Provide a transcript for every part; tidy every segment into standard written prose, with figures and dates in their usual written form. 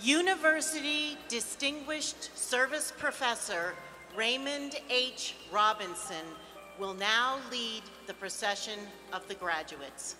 University Distinguished Service Professor Raymond H. Robinson will now lead the procession of the graduates.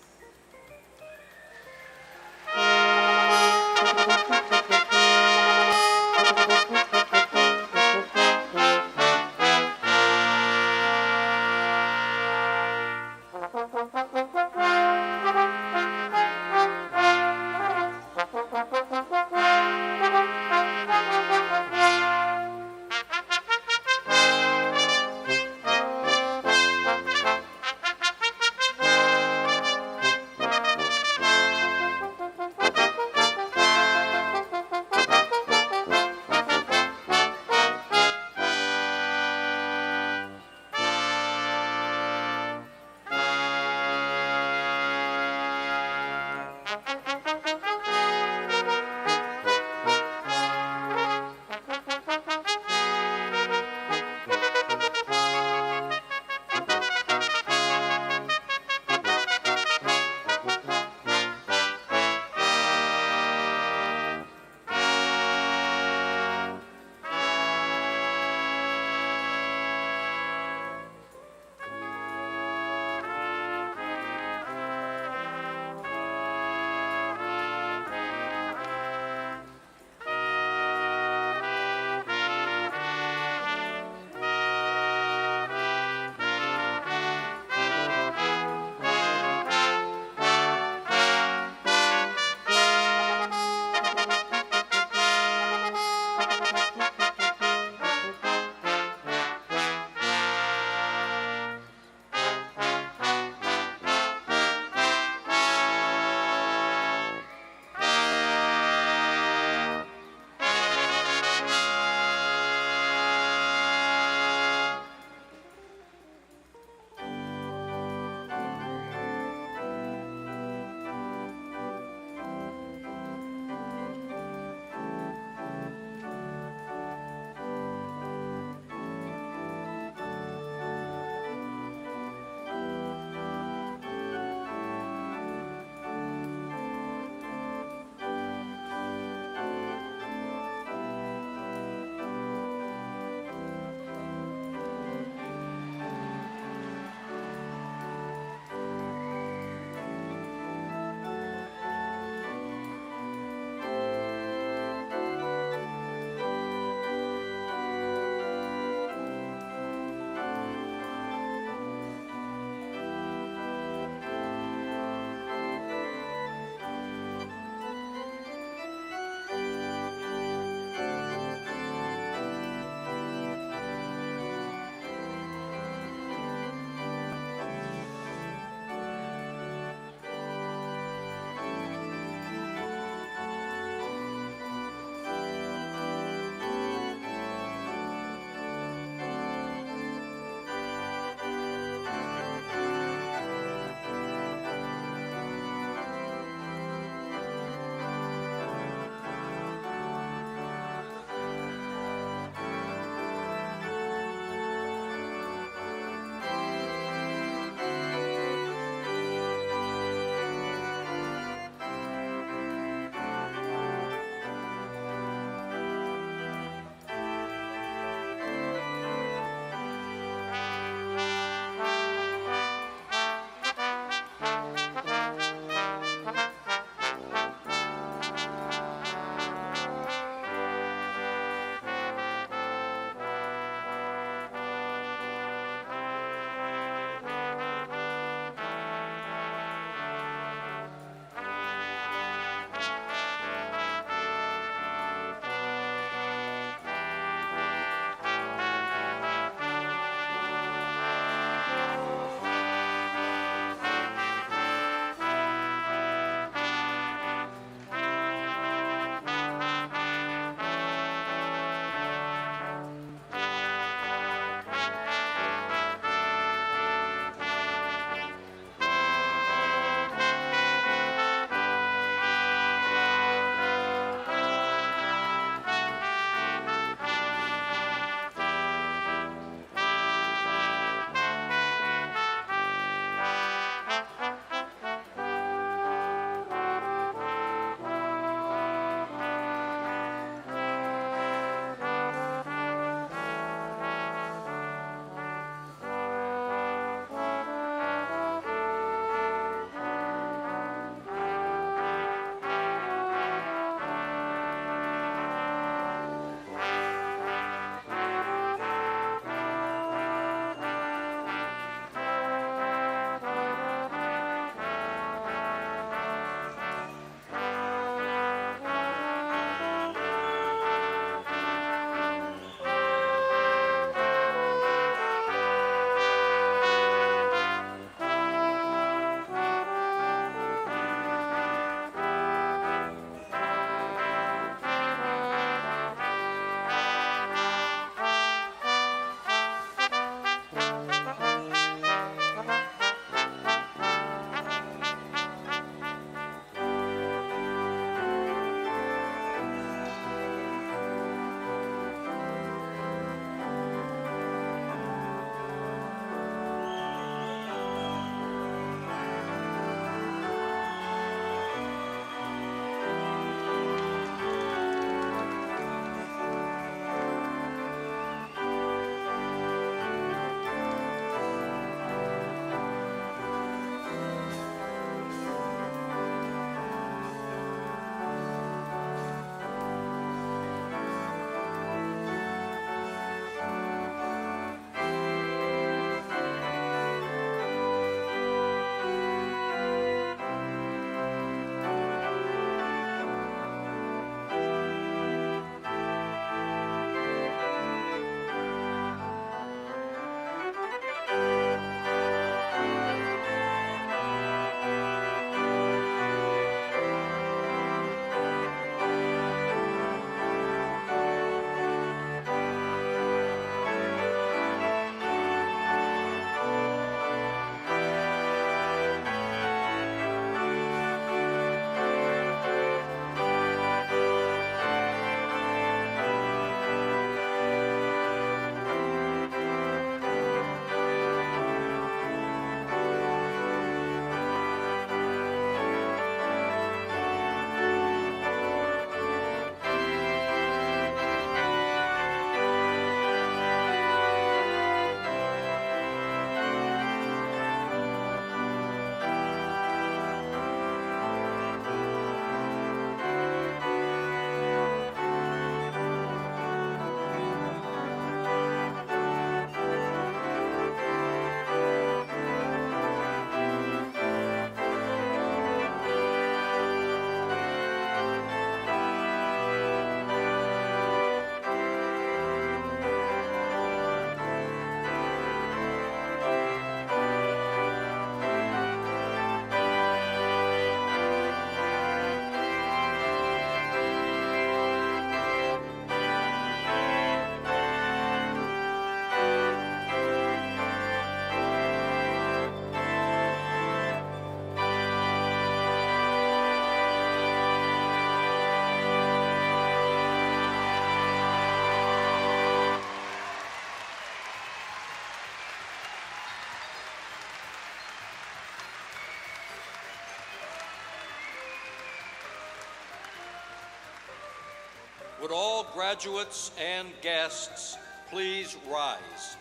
Would all graduates and guests please rise?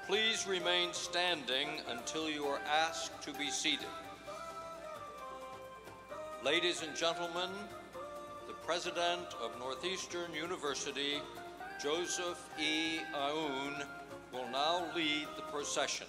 Please remain standing until you are asked to be seated. Ladies and gentlemen, the President of Northeastern University, Joseph E. Aoun, will now lead the procession.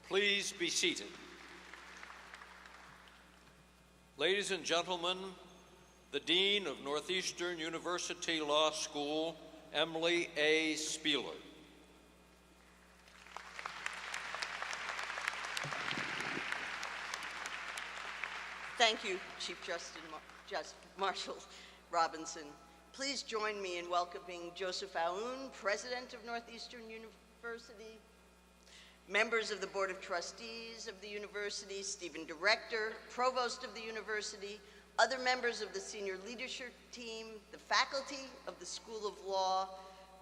Please be seated. Ladies and gentlemen, the Dean of Northeastern University Law School, Emily A. Spieler. Thank you, Chief Justice Marshal Robinson. Please join me in welcoming Joseph Aoun, President of Northeastern University, members of the Board of Trustees of the university, Stephen Director, Provost of the university, other members of the senior leadership team, the faculty of the School of Law,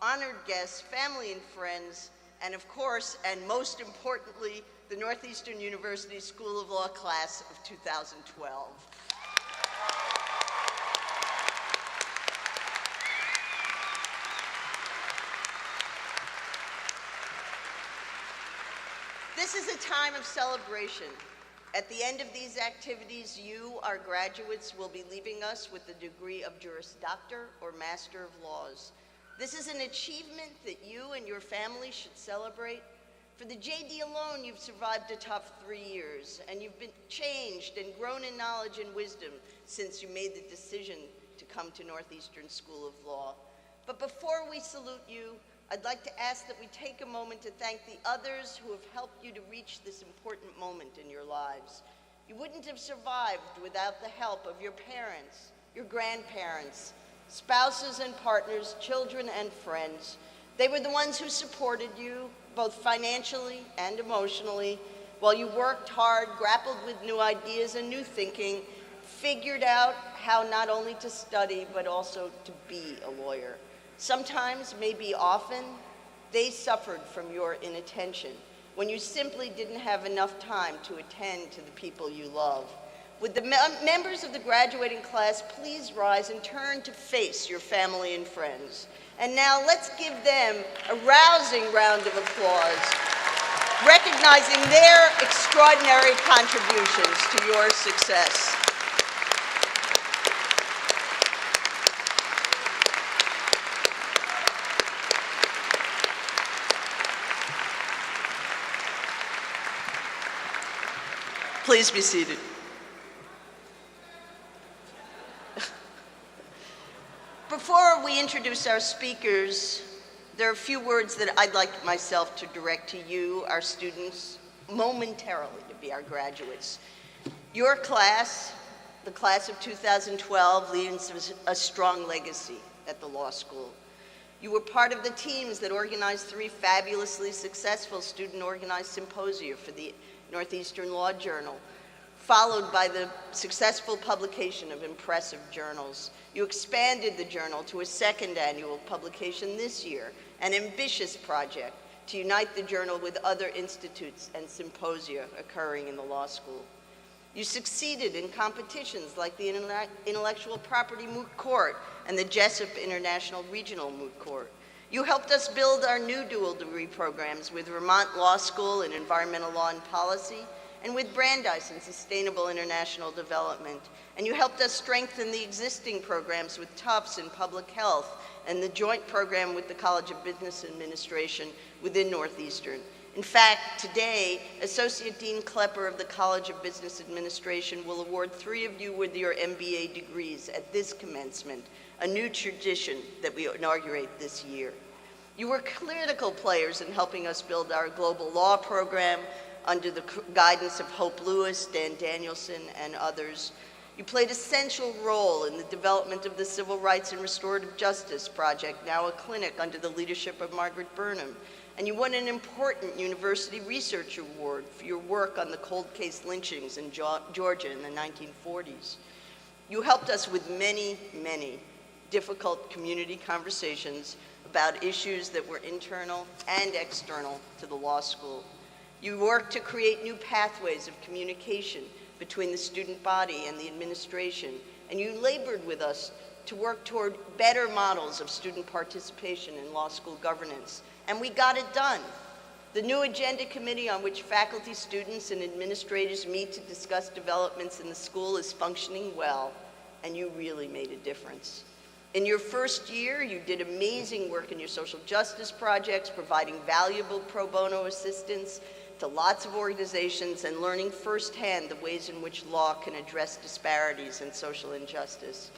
honored guests, family and friends, and of course, and most importantly, the Northeastern University School of Law class of 2012. This is a time of celebration. At the end of these activities, you, our graduates, will be leaving us with the degree of Juris Doctor or Master of Laws. This is an achievement that you and your family should celebrate. For the JD alone, you've survived a tough 3 years, and you've been changed and grown in knowledge and wisdom since you made the decision to come to Northeastern School of Law. But before we salute you, I'd like to ask that we take a moment to thank the others who have helped you to reach this important moment in your lives. You wouldn't have survived without the help of your parents, your grandparents, spouses and partners, children and friends. They were the ones who supported you, both financially and emotionally, while you worked hard, grappled with new ideas and new thinking, figured out how not only to study, but also to be a lawyer. Sometimes, maybe often, they suffered from your inattention when you simply didn't have enough time to attend to the people you love. Would the members of the graduating class please rise and turn to face your family and friends? And now let's give them a rousing round of applause, recognizing their extraordinary contributions to your success. Please be seated. Before we introduce our speakers, There are a few words that I'd like myself to direct to you, our students, momentarily to be our graduates. Your class, the class of 2012, leaves a strong legacy at the law school. You were part of the teams that organized 3 fabulously successful student-organized symposia for the Northeastern Law Journal, followed by the successful publication of impressive journals. You expanded the journal to a 2nd annual publication this year, an ambitious project to unite the journal with other institutes and symposia occurring in the law school. You succeeded in competitions like the Intellectual Property Moot Court and the Jessup International Regional Moot Court. You helped us build our new dual degree programs with Vermont Law School in Environmental Law and Policy, and with Brandeis in Sustainable International Development. And you helped us strengthen the existing programs with Tufts in Public Health and the joint program with the College of Business Administration within Northeastern. In fact, today, Associate Dean Klepper of the College of Business Administration will award 3 of you with your MBA degrees at this commencement, a new tradition that we inaugurate this year. You were critical players in helping us build our global law program under the guidance of Hope Lewis, Dan Danielson, and others. You played an essential role in the development of the Civil Rights and Restorative Justice Project, now a clinic under the leadership of Margaret Burnham. And you won an important University Research Award for your work on the cold case lynchings in Georgia in the 1940s. You helped us with many, many difficult community conversations about issues that were internal and external to the law school. You worked to create new pathways of communication between the student body and the administration, and you labored with us to work toward better models of student participation in law school governance, and we got it done. The new agenda committee on which faculty, students, and administrators meet to discuss developments in the school is functioning well, and you really made a difference. In your first year, you did amazing work in your social justice projects, providing valuable pro bono assistance to lots of organizations and learning firsthand the ways in which law can address disparities and social injustice.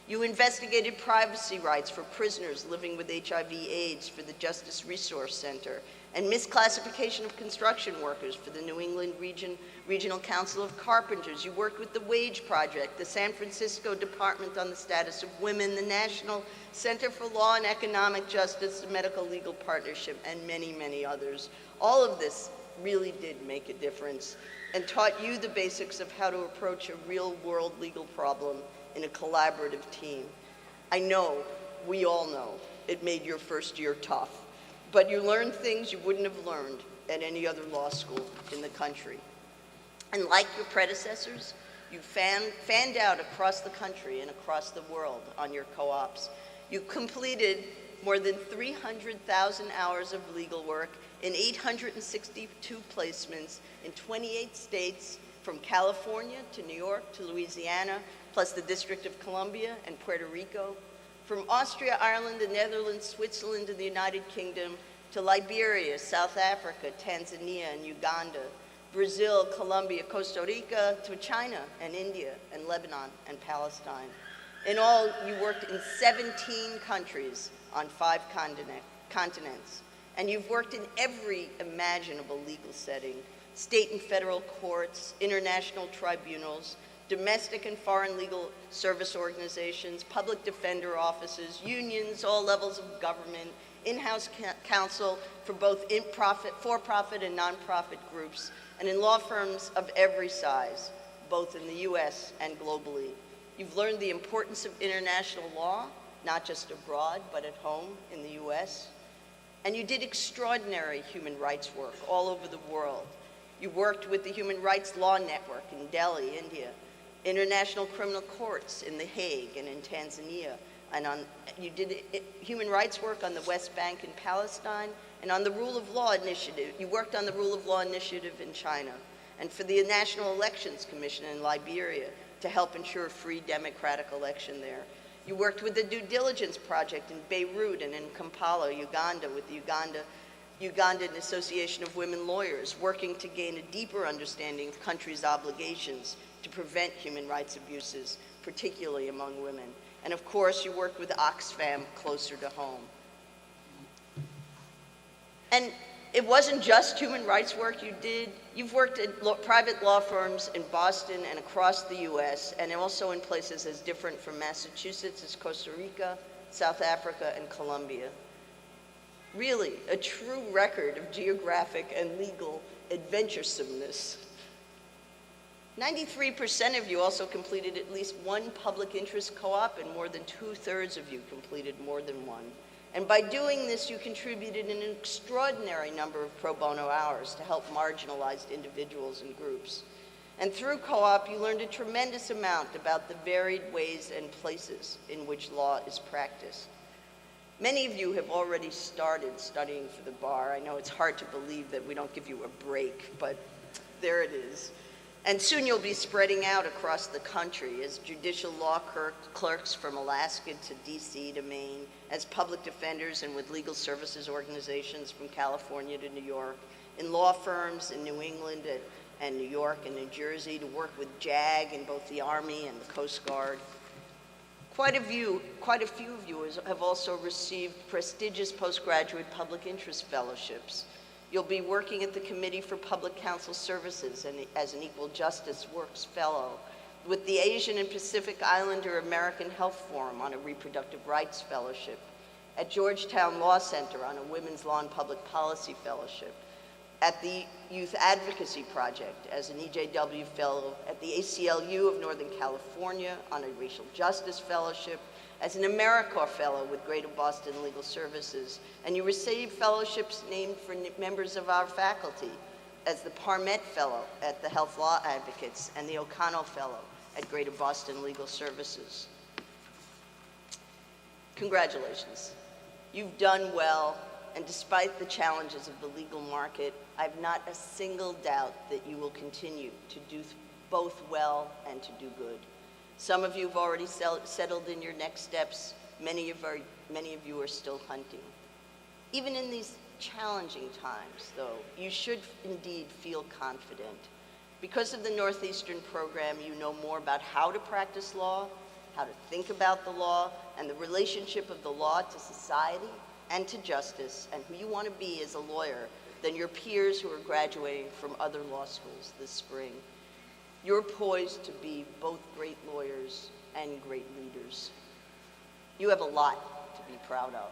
You investigated privacy rights for prisoners living with HIV/AIDS for the Justice Resource Center, and misclassification of construction workers for the New England Regional Council of Carpenters. You worked with the Wage Project, the San Francisco Department on the Status of Women, the National Center for Law and Economic Justice, the Medical Legal Partnership, and many, many others. All of this really did make a difference and taught you the basics of how to approach a real-world legal problem in a collaborative team. I know, we all know, it made your first year tough, but you learned things you wouldn't have learned at any other law school in the country. And like your predecessors, you fanned out across the country and across the world on your co-ops. You completed more than 300,000 hours of legal work in 862 placements in 28 states, from California to New York to Louisiana, plus the District of Columbia and Puerto Rico, from Austria, Ireland, the Netherlands, Switzerland, and the United Kingdom, to Liberia, South Africa, Tanzania, and Uganda, Brazil, Colombia, Costa Rica, to China and India, and Lebanon and Palestine. In all, you worked in 17 countries on 5 continents. And you've worked in every imaginable legal setting: state and federal courts, international tribunals, domestic and foreign legal service organizations, public defender offices, unions, all levels of government, in-house counsel for both for-profit and nonprofit groups, and in law firms of every size, both in the US and globally. You've learned the importance of international law, not just abroad, but at home in the US. And you did extraordinary human rights work all over the world. You worked with the Human Rights Law Network in Delhi, India, international criminal courts in The Hague and in Tanzania, and you did human rights work on the West Bank in Palestine, and on the Rule of Law Initiative. You worked on the Rule of Law Initiative in China, and for the National Elections Commission in Liberia to help ensure a free democratic election there. You worked with the Due Diligence Project in Beirut and in Kampala, Uganda, with the Ugandan Association of Women Lawyers, working to gain a deeper understanding of countries' obligations to prevent human rights abuses, particularly among women. And of course, you worked with Oxfam closer to home. And it wasn't just human rights work you did. You've worked at private law firms in Boston and across the US, and also in places as different from Massachusetts as Costa Rica, South Africa, and Colombia. Really, a true record of geographic and legal adventuresomeness. 93% of you also completed at least one public interest co-op, and more than 2/3 of you completed more than one. And by doing this, you contributed an extraordinary number of pro bono hours to help marginalized individuals and groups. And through co-op, you learned a tremendous amount about the varied ways and places in which law is practiced. Many of you have already started studying for the bar. I know it's hard to believe that we don't give you a break, but there it is. And soon you'll be spreading out across the country as judicial law clerks from Alaska to DC to Maine, as public defenders and with legal services organizations from California to New York, in law firms in New England and New York and New Jersey to work with JAG in both the Army and the Coast Guard. Quite a few of you have also received prestigious postgraduate public interest fellowships. You'll be working at the Committee for Public Counsel Services and as an Equal Justice Works Fellow, with the Asian and Pacific Islander American Health Forum on a Reproductive Rights Fellowship, at Georgetown Law Center on a Women's Law and Public Policy Fellowship, at the Youth Advocacy Project as an EJW Fellow, at the ACLU of Northern California on a Racial Justice Fellowship, as an AmeriCorps Fellow with Greater Boston Legal Services, and you receive fellowships named for members of our faculty, as the Parmet Fellow at the Health Law Advocates and the O'Connell Fellow at Greater Boston Legal Services. Congratulations. You've done well, and despite the challenges of the legal market, I have not a single doubt that you will continue to do both well and to do good. Some of you have already settled in your next steps. Many of you are still hunting. Even in these challenging times, though, you should indeed feel confident. Because of the Northeastern program, you know more about how to practice law, how to think about the law, and the relationship of the law to society and to justice, and who you want to be as a lawyer than your peers who are graduating from other law schools this spring. You're poised to be both great lawyers and great leaders. You have a lot to be proud of,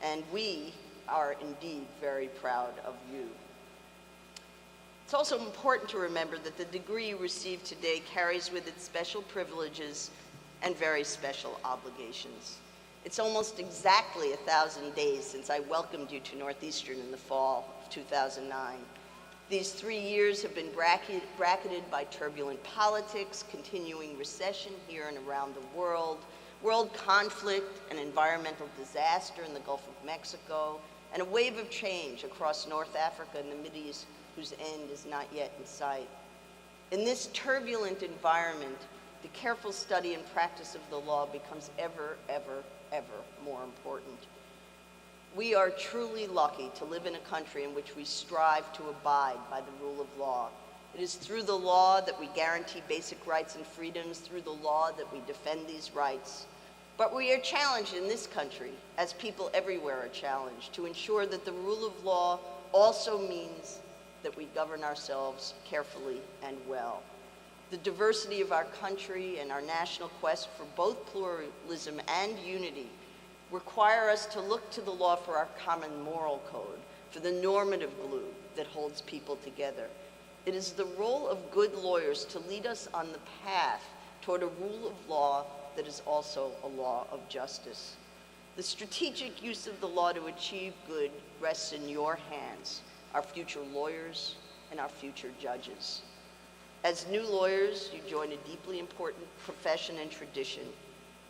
and we are indeed very proud of you. It's also important to remember that the degree you receive today carries with it special privileges and very special obligations. It's almost exactly 1,000 days since I welcomed you to Northeastern in the fall of 2009. These 3 years have been bracketed by turbulent politics, continuing recession here and around the world conflict, an environmental disaster in the Gulf of Mexico, and a wave of change across North Africa and the Mideast whose end is not yet in sight. In this turbulent environment, the careful study and practice of the law becomes ever, ever, ever more important. We are truly lucky to live in a country in which we strive to abide by the rule of law. It is through the law that we guarantee basic rights and freedoms, through the law that we defend these rights. But we are challenged in this country, as people everywhere are challenged, to ensure that the rule of law also means that we govern ourselves carefully and well. The diversity of our country and our national quest for both pluralism and unity require us to look to the law for our common moral code, for the normative glue that holds people together. It is the role of good lawyers to lead us on the path toward a rule of law that is also a law of justice. The strategic use of the law to achieve good rests in your hands, our future lawyers and our future judges. As new lawyers, you join a deeply important profession and tradition.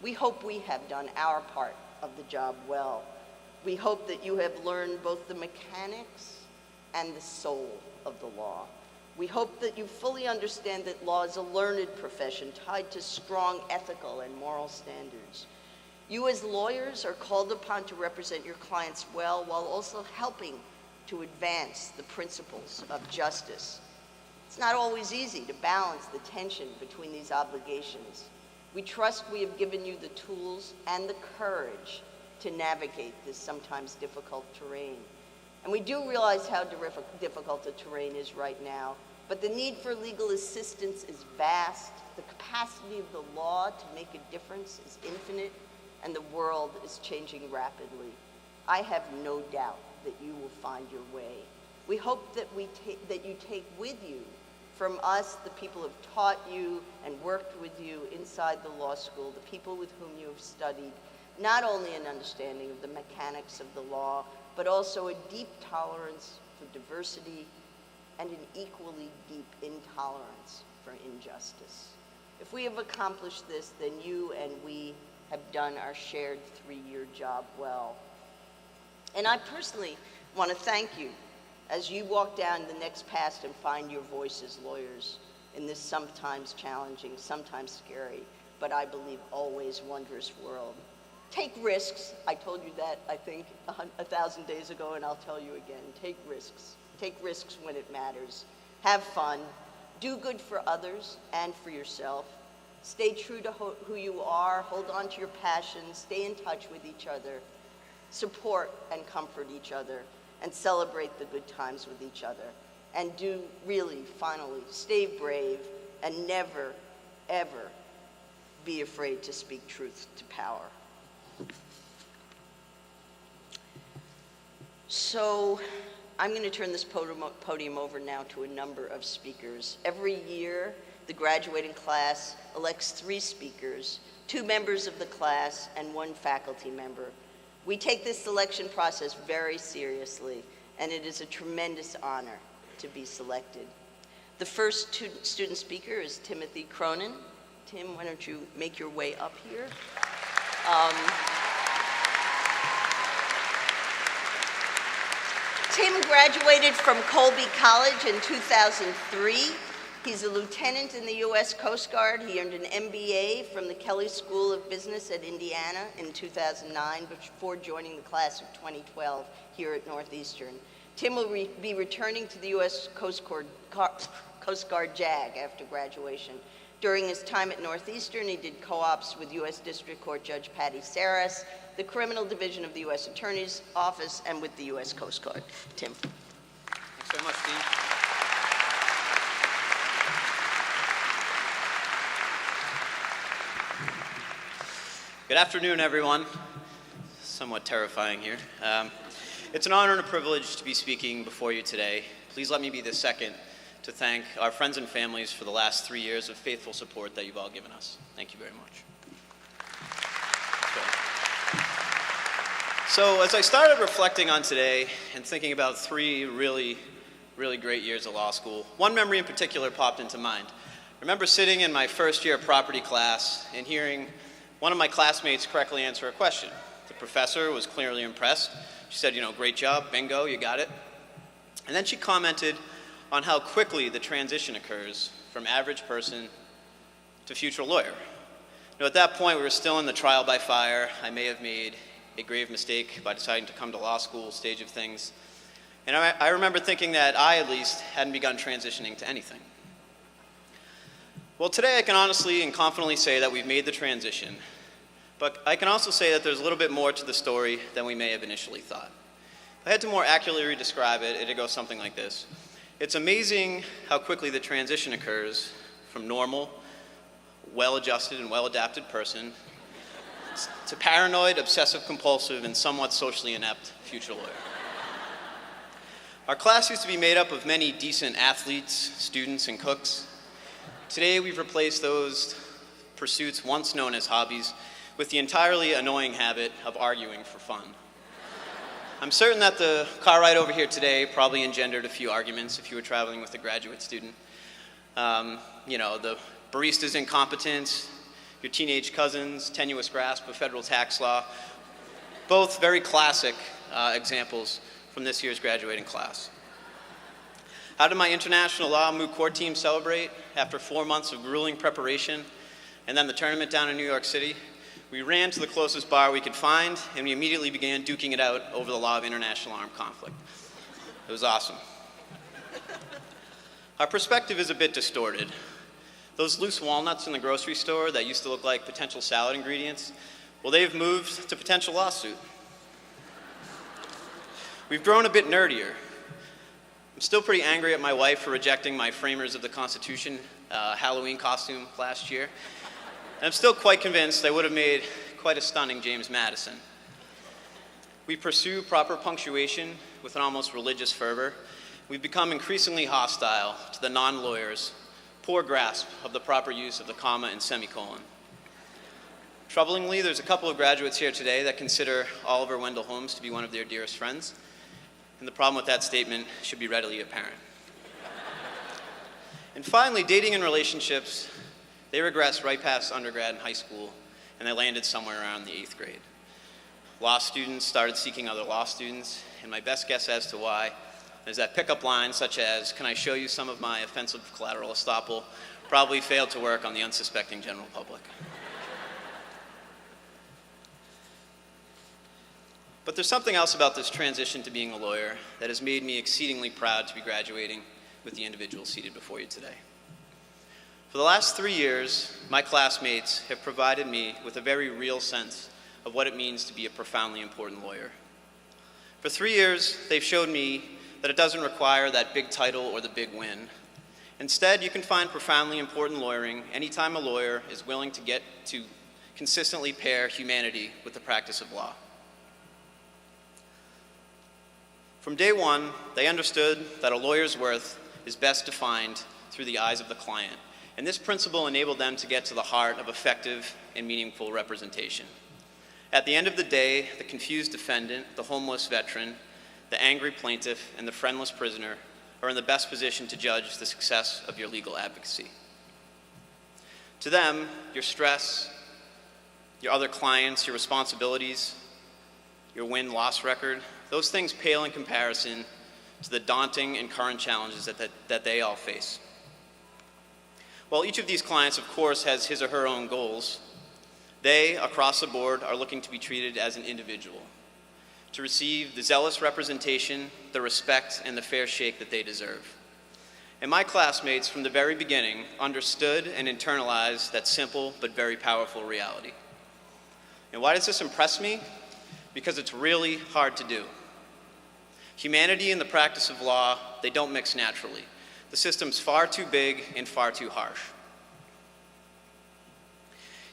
We hope we have done our part of the job well. We hope that you have learned both the mechanics and the soul of the law. We hope that you fully understand that law is a learned profession tied to strong ethical and moral standards. You as lawyers are called upon to represent your clients well while also helping to advance the principles of justice. It's not always easy to balance the tension between these obligations. We trust we have given you the tools and the courage to navigate this sometimes difficult terrain. And we do realize how difficult the terrain is right now, but the need for legal assistance is vast, the capacity of the law to make a difference is infinite, and the world is changing rapidly. I have no doubt that you will find your way. We hope that you take with you from us the people who have taught you and worked with you inside the law school, the people with whom you have studied, not only an understanding of the mechanics of the law, but also a deep tolerance for diversity and an equally deep intolerance for injustice. If we have accomplished this, then you and we have done our shared 3-year job well. And I personally want to thank you as you walk down the next path and find your voice as lawyers in this sometimes challenging, sometimes scary, but I believe always wondrous world. Take risks. I told you that, I think, 1,000 days ago, and I'll tell you again. Take risks. Take risks when it matters. Have fun. Do good for others and for yourself. Stay true to who you are. Hold on to your passions. Stay in touch with each other. Support and comfort each other, and celebrate the good times with each other. And do really, finally, stay brave and never, ever be afraid to speak truth to power. So I'm going to turn this podium over now to a number of speakers. Every year, the graduating class elects 3 speakers, 2 members of the class, and 1 faculty member. We take this selection process very seriously, and it is a tremendous honor to be selected. The first student speaker is Timothy Cronin. Tim, why don't you make your way up here? Tim graduated from Colby College in 2003. He's a lieutenant in the U.S. Coast Guard. He earned an MBA from the Kelley School of Business at Indiana in 2009 before joining the class of 2012 here at Northeastern. Tim will be returning to the U.S. Coast Guard JAG after graduation. During his time at Northeastern, he did co-ops with U.S. District Court Judge Patty Saras, the Criminal Division of the U.S. Attorney's Office, and with the U.S. Coast Guard. Tim. Thanks very much, Dean. Good afternoon, everyone. Somewhat terrifying here. It's an honor and a privilege to be speaking before you today. Please let me be the second to thank our friends and families for the last 3 years of faithful support that you've all given us. Thank you very much. So as I started reflecting on today and thinking about 3 really great years of law school, one memory in particular popped into mind. I remember sitting in my first year property class and hearing one of my classmates correctly answer a question. The professor was clearly impressed. She said, great job, bingo, you got it. And then she commented on how quickly the transition occurs from average person to future lawyer. At that point, we were still in the trial by fire. I may have made a grave mistake by deciding to come to law school stage of things. And I remember thinking that I, at least, hadn't begun transitioning to anything. Well, today I can honestly and confidently say that we've made the transition, but I can also say that there's a little bit more to the story than we may have initially thought. If I had to more accurately describe it, it'd go something like this. It's amazing how quickly the transition occurs from normal, well-adjusted and well-adapted person to paranoid, obsessive-compulsive, and somewhat socially inept future lawyer. Our class used to be made up of many decent athletes, students, and cooks. Today, we've replaced those pursuits once known as hobbies with the entirely annoying habit of arguing for fun. I'm certain that the car ride over here today probably engendered a few arguments if you were traveling with a graduate student. The barista's incompetence, your teenage cousin's tenuous grasp of federal tax law, both very classic examples from this year's graduating class. How did my international law moot court team celebrate after 4 months of grueling preparation and then the tournament down in New York City? We ran to the closest bar we could find, and we immediately began duking it out over the law of international armed conflict. It was awesome. Our perspective is a bit distorted. Those loose walnuts in the grocery store that used to look like potential salad ingredients, well, they've moved to potential lawsuit. We've grown a bit nerdier. I'm still pretty angry at my wife for rejecting my Framers of the Constitution Halloween costume last year. And I'm still quite convinced I would have made quite a stunning James Madison. We pursue proper punctuation with an almost religious fervor. We've become increasingly hostile to the non-lawyers' poor grasp of the proper use of the comma and semicolon. Troublingly, there's a couple of graduates here today that consider Oliver Wendell Holmes to be one of their dearest friends, and the problem with that statement should be readily apparent. And finally, dating and relationships, they regressed right past undergrad and high school, and they landed somewhere around the 8th grade. Law students started seeking other law students, and my best guess as to why is that pickup lines such as, "Can I show you some of my offensive collateral estoppel?" probably failed to work on the unsuspecting general public. But there's something else about this transition to being a lawyer that has made me exceedingly proud to be graduating with the individual seated before you today. For the last 3 years, my classmates have provided me with a very real sense of what it means to be a profoundly important lawyer. For 3 years, they've showed me that it doesn't require that big title or the big win. Instead, you can find profoundly important lawyering anytime a lawyer is willing to get to consistently pair humanity with the practice of law. From day one, they understood that a lawyer's worth is best defined through the eyes of the client, and this principle enabled them to get to the heart of effective and meaningful representation. At the end of the day, the confused defendant, the homeless veteran, the angry plaintiff, and the friendless prisoner are in the best position to judge the success of your legal advocacy. To them, your stress, your other clients, your responsibilities, your win-loss record, those things pale in comparison to the daunting and current challenges that they all face. While each of these clients, of course, has his or her own goals, they, across the board, are looking to be treated as an individual, to receive the zealous representation, the respect, and the fair shake that they deserve. And my classmates, from the very beginning, understood and internalized that simple but very powerful reality. And why does this impress me? Because it's really hard to do. Humanity and the practice of law, they don't mix naturally. The system's far too big and far too harsh.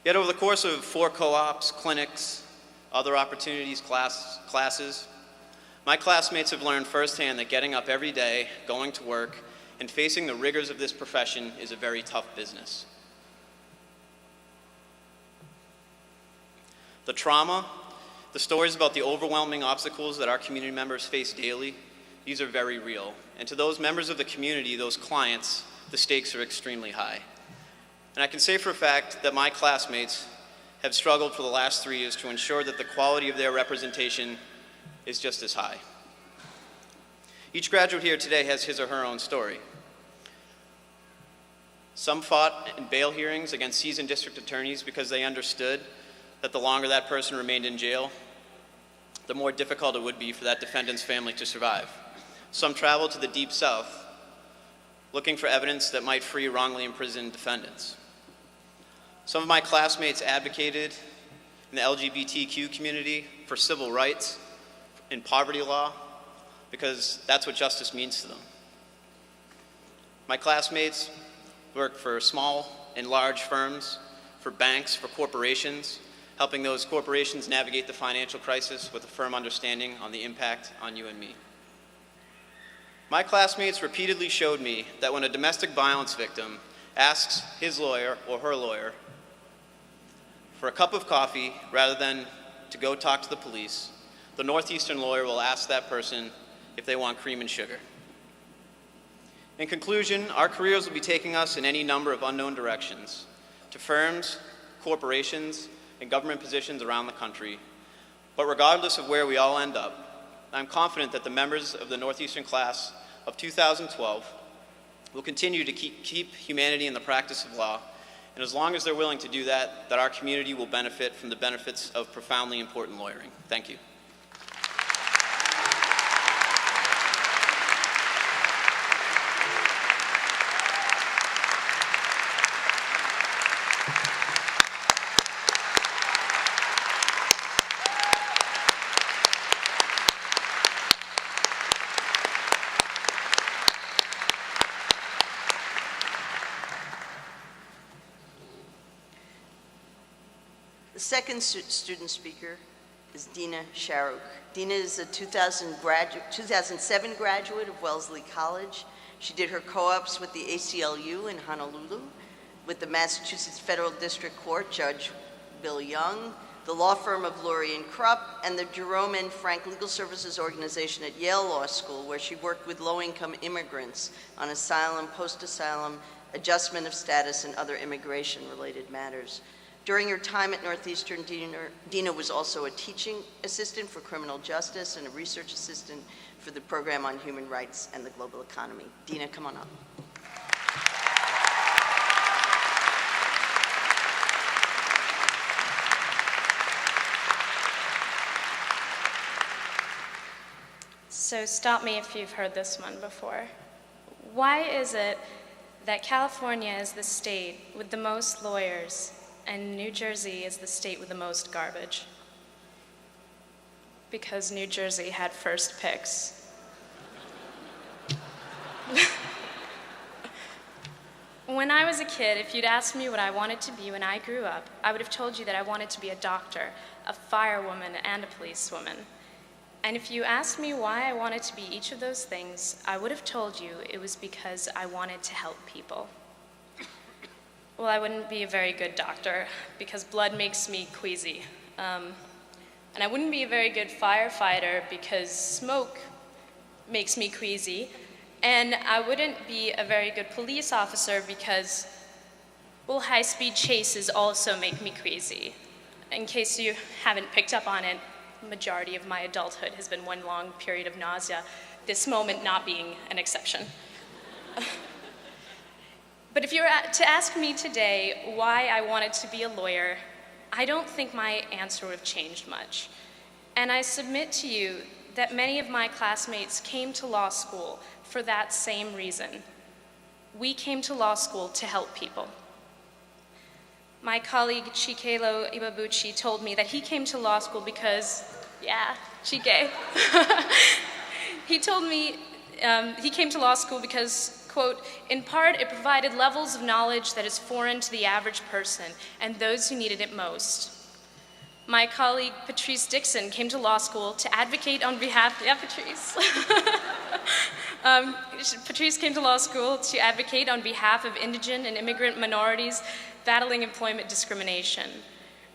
Yet over the course of 4 co-ops, clinics, other opportunities, classes, my classmates have learned firsthand that getting up every day, going to work, and facing the rigors of this profession is a very tough business. The trauma, the stories about the overwhelming obstacles that our community members face daily, these are very real. And to those members of the community, those clients, the stakes are extremely high. And I can say for a fact that my classmates have struggled for the last 3 years to ensure that the quality of their representation is just as high. Each graduate here today has his or her own story. Some fought in bail hearings against seasoned district attorneys because they understood that the longer that person remained in jail, the more difficult it would be for that defendant's family to survive. Some traveled to the Deep South, looking for evidence that might free wrongly imprisoned defendants. Some of my classmates advocated in the LGBTQ community for civil rights in poverty law, because that's what justice means to them. My classmates work for small and large firms, for banks, for corporations, helping those corporations navigate the financial crisis with a firm understanding on the impact on you and me. My classmates repeatedly showed me that when a domestic violence victim asks his lawyer or her lawyer for a cup of coffee rather than to go talk to the police, the Northeastern lawyer will ask that person if they want cream and sugar. In conclusion, our careers will be taking us in any number of unknown directions, to firms, corporations, and government positions around the country. But regardless of where we all end up, I'm confident that the members of the Northeastern class of 2012 will continue to keep humanity in the practice of law, and as long as they're willing to do that, that our community will benefit from the benefits of profoundly important lawyering. Thank you. second student speaker is Dina Sharok. Dina is a 2007 graduate of Wellesley College. She did her co-ops with the ACLU in Honolulu, with the Massachusetts Federal District Court Judge Bill Young, the law firm of Laurie and Krupp, and the Jerome N. Frank Legal Services Organization at Yale Law School, where she worked with low-income immigrants on asylum, post-asylum, adjustment of status, and other immigration-related matters. During her time at Northeastern, Dina was also a teaching assistant for criminal justice and a research assistant for the program on human rights and the global economy. Dina, come on up. So stop me if you've heard this one before. Why is it that California is the state with the most lawyers and New Jersey is the state with the most garbage? Because New Jersey had first picks. When I was a kid, if you'd asked me what I wanted to be when I grew up, I would have told you that I wanted to be a doctor, a firewoman, and a policewoman. And if you asked me why I wanted to be each of those things, I would have told you it was because I wanted to help people. Well, I wouldn't be a very good doctor because blood makes me queasy. And I wouldn't be a very good firefighter because smoke makes me queasy. And I wouldn't be a very good police officer because, well, high-speed chases also make me queasy. In case you haven't picked up on it, the majority of my adulthood has been one long period of nausea, this moment not being an exception. But if you were to ask me today why I wanted to be a lawyer, I don't think my answer would have changed much. And I submit to you that many of my classmates came to law school for that same reason. We came to law school to help people. My colleague Chikelo Iwabuchi told me that he came to law school because, yeah, Chike. He told me he came to law school because, quote, in part it provided levels of knowledge that is foreign to the average person and those who needed it most. My colleague Patrice Dixon came to law school to advocate on behalf, yeah, Patrice. Patrice came to law school to advocate on behalf of indigent and immigrant minorities battling employment discrimination.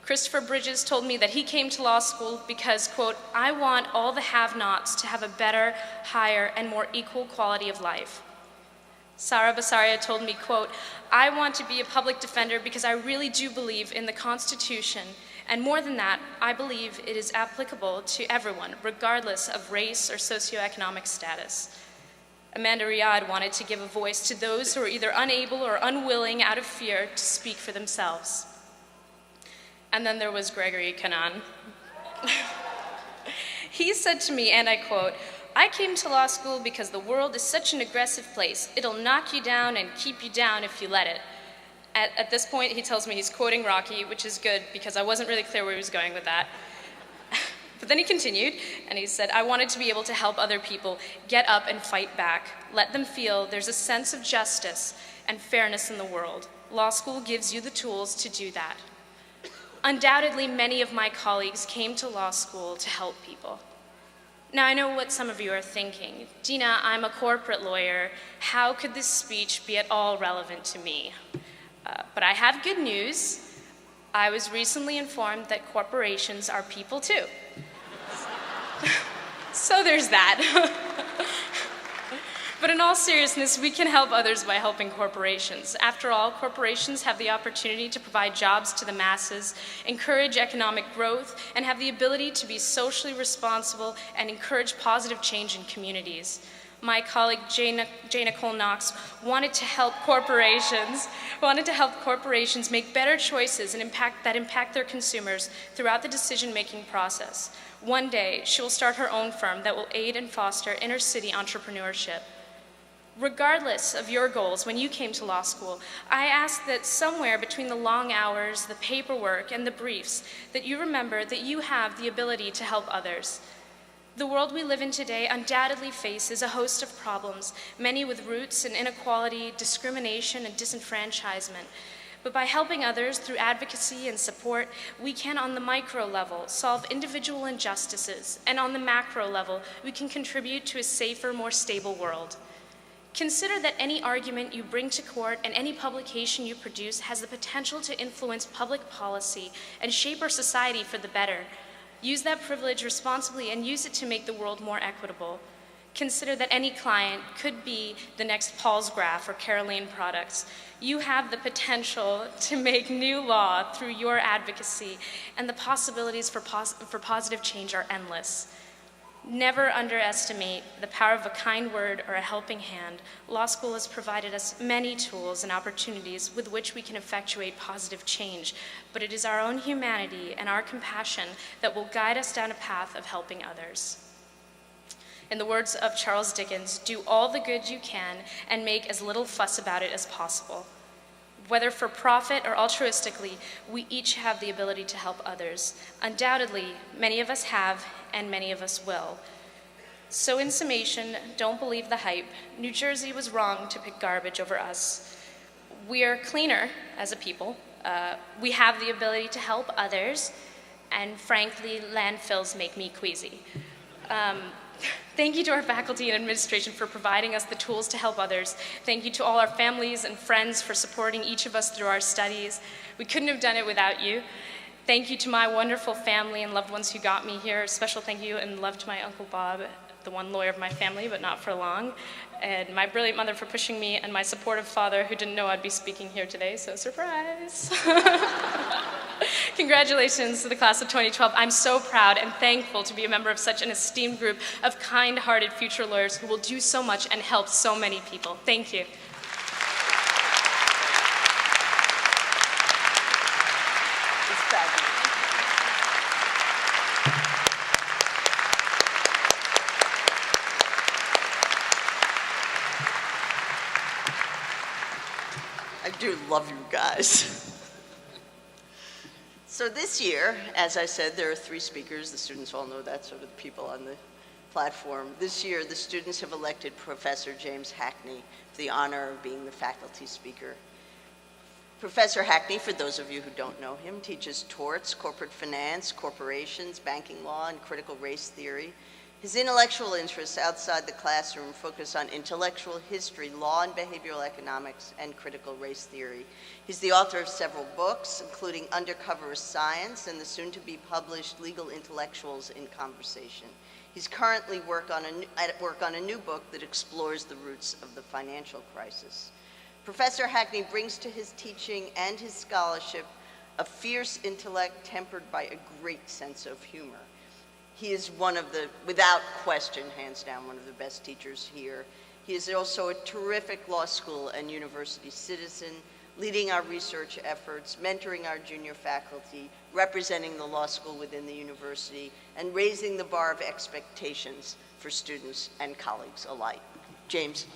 Christopher Bridges told me that he came to law school because, quote, I want all the have-nots to have a better, higher, and more equal quality of life. Sara Basaria told me, quote, I want to be a public defender because I really do believe in the Constitution, and more than that, I believe it is applicable to everyone, regardless of race or socioeconomic status. Amanda Riyad wanted to give a voice to those who are either unable or unwilling out of fear to speak for themselves. And then there was Gregory Canaan. He said to me, and I quote, I came to law school because the world is such an aggressive place. It'll knock you down and keep you down if you let it. At this point, he tells me he's quoting Rocky, which is good because I wasn't really clear where he was going with that. But then he continued, and he said, I wanted to be able to help other people get up and fight back, let them feel there's a sense of justice and fairness in the world. Law school gives you the tools to do that. Undoubtedly, many of my colleagues came to law school to help people. Now, I know what some of you are thinking. Dina, I'm a corporate lawyer. How could this speech be at all relevant to me? But I have good news. I was recently informed that corporations are people too. So there's that. But in all seriousness, we can help others by helping corporations. After all, corporations have the opportunity to provide jobs to the masses, encourage economic growth, and have the ability to be socially responsible and encourage positive change in communities. My colleague Jane Nicole Knox wanted to help corporations make better choices and impact their consumers throughout the decision-making process. One day, she will start her own firm that will aid and foster inner-city entrepreneurship. Regardless of your goals when you came to law school, I ask that somewhere between the long hours, the paperwork, and the briefs, that you remember that you have the ability to help others. The world we live in today undoubtedly faces a host of problems, many with roots in inequality, discrimination, and disenfranchisement. But by helping others through advocacy and support, we can, on the micro level, solve individual injustices, and on the macro level, we can contribute to a safer, more stable world. Consider that any argument you bring to court and any publication you produce has the potential to influence public policy and shape our society for the better. Use that privilege responsibly and use it to make the world more equitable. Consider that any client could be the next Paul's Graph or Caroline Products. You have the potential to make new law through your advocacy, and the possibilities for positive change are endless. Never underestimate the power of a kind word or a helping hand. Law school has provided us many tools and opportunities with which we can effectuate positive change, but it is our own humanity and our compassion that will guide us down a path of helping others. In the words of Charles Dickens, do all the good you can and make as little fuss about it as possible. Whether for profit or altruistically, we each have the ability to help others. Undoubtedly, many of us have, and many of us will. So in summation, don't believe the hype. New Jersey was wrong to pick garbage over us. We are cleaner as a people. We have the ability to help others, and frankly, landfills make me queasy. Thank you to our faculty and administration for providing us the tools to help others. Thank you to all our families and friends for supporting each of us through our studies. We couldn't have done it without you. Thank you to my wonderful family and loved ones who got me here. Special thank you and love to my Uncle Bob, the one lawyer of my family, but not for long. And my brilliant mother for pushing me, and my supportive father who didn't know I'd be speaking here today, so surprise. Congratulations to the class of 2012. I'm so proud and thankful to be a member of such an esteemed group of kind-hearted future lawyers who will do so much and help so many people. Thank you. It's fabulous. I do love you guys. So this year, as I said, there are 3 speakers. The students all know that, so do the people on the platform. This year, the students have elected Professor James Hackney for the honor of being the faculty speaker. Professor Hackney, for those of you who don't know him, teaches torts, corporate finance, corporations, banking law, and critical race theory. His intellectual interests outside the classroom focus on intellectual history, law and behavioral economics, and critical race theory. He's the author of several books, including Undercover Science and the soon-to-be-published Legal Intellectuals in Conversation. He's currently at work on a new book that explores the roots of the financial crisis. Professor Hackney brings to his teaching and his scholarship a fierce intellect tempered by a great sense of humor. He is one of the, without question, hands down, one of the best teachers here. He is also a terrific law school and university citizen, leading our research efforts, mentoring our junior faculty, representing the law school within the university, and raising the bar of expectations for students and colleagues alike. James.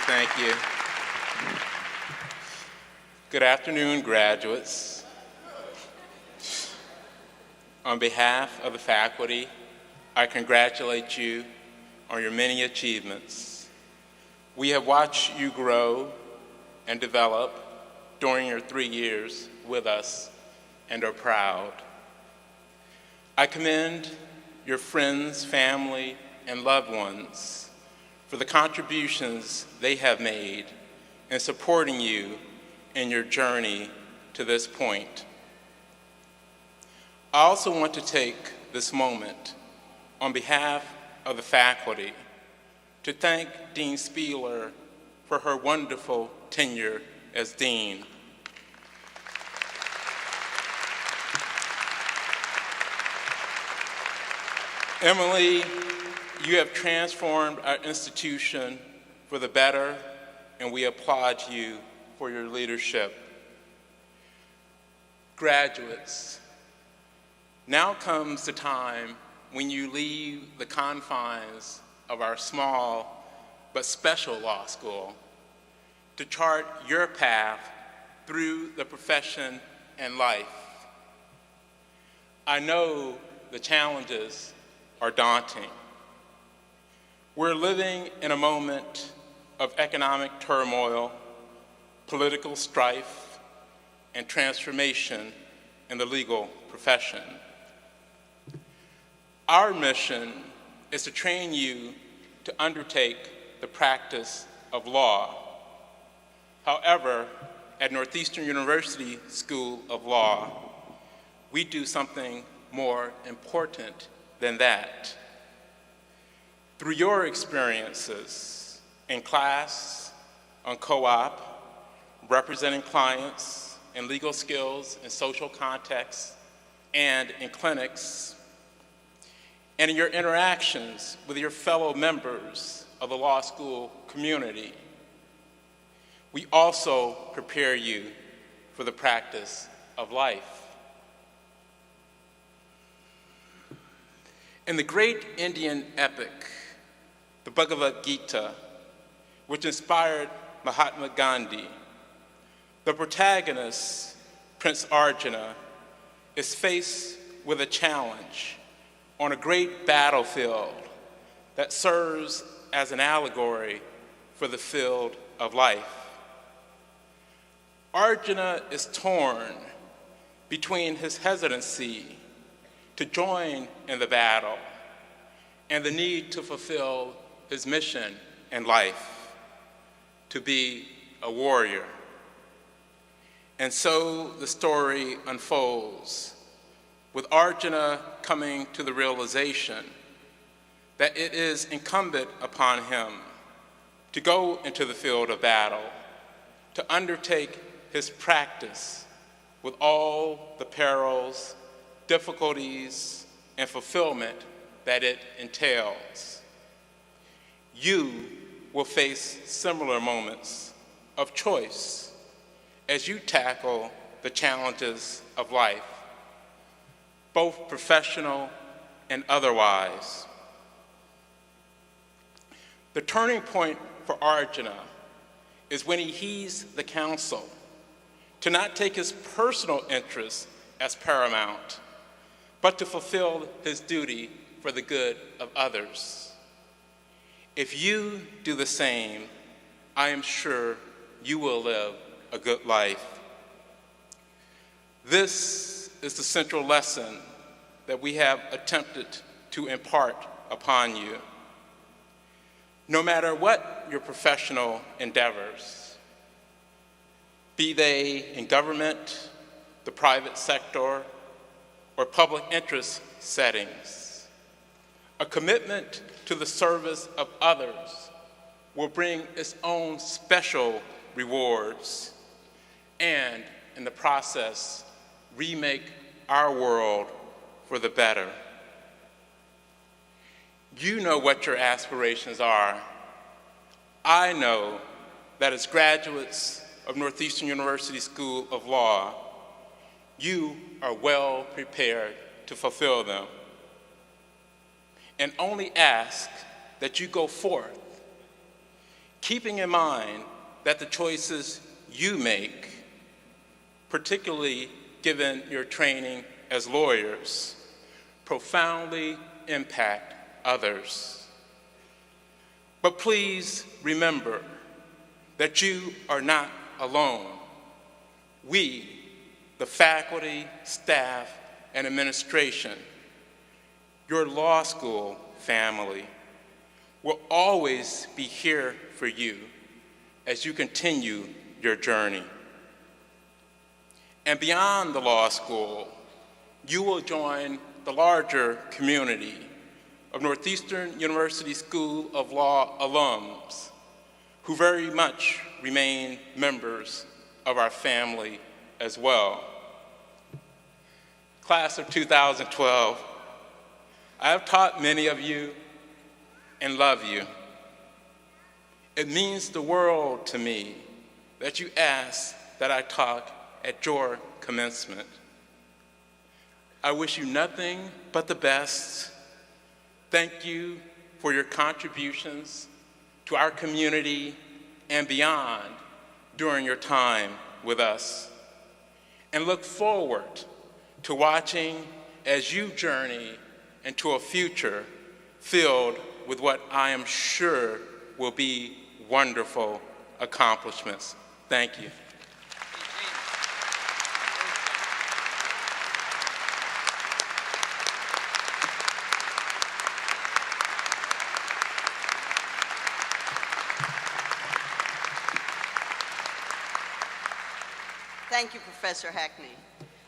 Thank you. Good afternoon, graduates. On behalf of the faculty, I congratulate you on your many achievements. We have watched you grow and develop during your 3 years with us and are proud. I commend your friends, family, and loved ones for the contributions they have made in supporting you in your journey to this point. I also want to take this moment on behalf of the faculty to thank Dean Spieler for her wonderful tenure as Dean. Emily, you have transformed our institution for the better, and we applaud you for your leadership. Graduates, now comes the time when you leave the confines of our small but special law school to chart your path through the profession and life. I know the challenges are daunting. We're living in a moment of economic turmoil, political strife, and transformation in the legal profession. Our mission is to train you to undertake the practice of law. However, at Northeastern University School of Law, we do something more important than that. Through your experiences in class, on co-op, representing clients in legal skills in social contexts, and in clinics, and in your interactions with your fellow members of the law school community, we also prepare you for the practice of life. In the great Indian epic, the Bhagavad Gita, which inspired Mahatma Gandhi, the protagonist, Prince Arjuna, is faced with a challenge on a great battlefield that serves as an allegory for the field of life. Arjuna is torn between his hesitancy to join in the battle and the need to fulfill his mission in life, to be a warrior. And so the story unfolds, with Arjuna coming to the realization that it is incumbent upon him to go into the field of battle, to undertake his practice with all the perils, difficulties, and fulfillment that it entails. You will face similar moments of choice as you tackle the challenges of life, both professional and otherwise. The turning point for Arjuna is when he heeds the counsel to not take his personal interests as paramount, but to fulfill his duty for the good of others. If you do the same, I am sure you will live a good life. This is the central lesson that we have attempted to impart upon you. No matter what your professional endeavors, be they in government, the private sector, or public interest settings, a commitment to the service of others will bring its own special rewards and, in the process, remake our world for the better. You know what your aspirations are. I know that as graduates of Northeastern University School of Law, you are well prepared to fulfill them. And only ask that you go forth, keeping in mind that the choices you make, particularly given your training as lawyers, profoundly impact others. But please remember that you are not alone. We, the faculty, staff, and administration, your law school family, will always be here for you as you continue your journey. And beyond the law school, you will join the larger community of Northeastern University School of Law alums who very much remain members of our family as well. Class of 2012, I have taught many of you and love you. It means the world to me that you ask that I talk at your commencement. I wish you nothing but the best. Thank you for your contributions to our community and beyond during your time with us. and look forward to watching as you journey into a future filled with what I am sure will be wonderful accomplishments. Thank you. Thank you, Professor Hackney.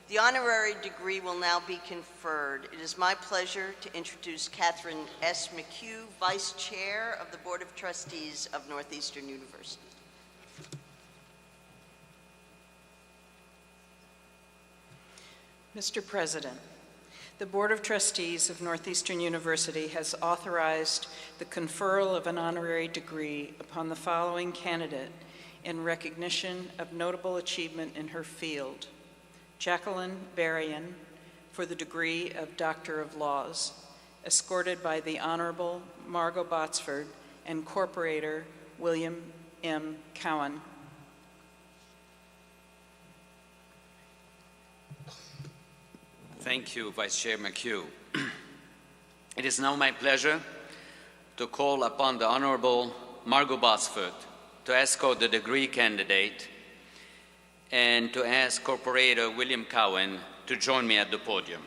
The honorary degree will now be conferred. It is my pleasure to introduce Catherine S. McHugh, Vice Chair of the Board of Trustees of Northeastern University. Mr. President, the Board of Trustees of Northeastern University has authorized the conferral of an honorary degree upon the following candidate in recognition of notable achievement in her field: Jacqueline Berrien for the degree of Doctor of Laws, escorted by the Honorable Margot Botsford and Corporator William M. Cowan. Thank you, Vice Chair McHugh. It is now my pleasure to call upon the Honorable Margot Botsford to escort the degree candidate and to ask Corporator William Cowan to join me at the podium.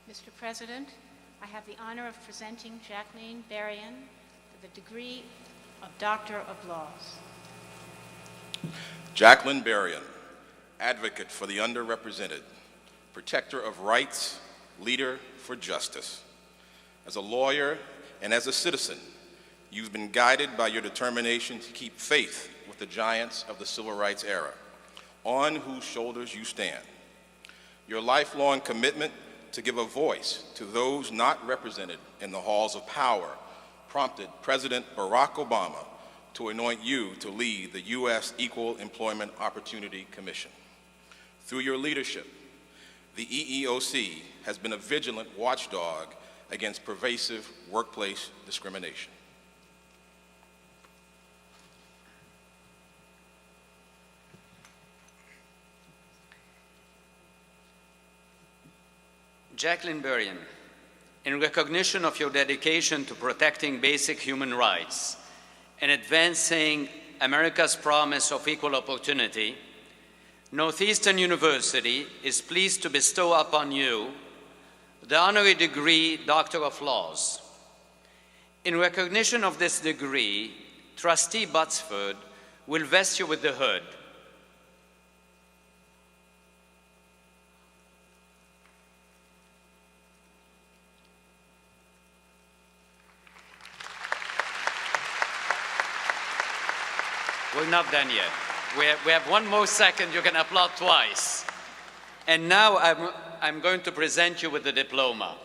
Mr. President, I have the honor of presenting Jacqueline Berrien for the degree of Doctor of Laws. Jacqueline Berrien, advocate for the underrepresented, protector of rights, leader for justice. As a lawyer and as a citizen, you've been guided by your determination to keep faith with the giants of the civil rights era, on whose shoulders you stand. Your lifelong commitment to give a voice to those not represented in the halls of power prompted President Barack Obama to anoint you to lead the U.S. Equal Employment Opportunity Commission. Through your leadership, the EEOC has been a vigilant watchdog against pervasive workplace discrimination. Jacqueline Berrien, in recognition of your dedication to protecting basic human rights and advancing America's promise of equal opportunity, Northeastern University is pleased to bestow upon you the honorary degree Doctor of Laws. In recognition of this degree, Trustee Botsford will vest you with the hood. We're not done yet. We have one more second. You can applaud twice. And now I'm going to present you with the diploma.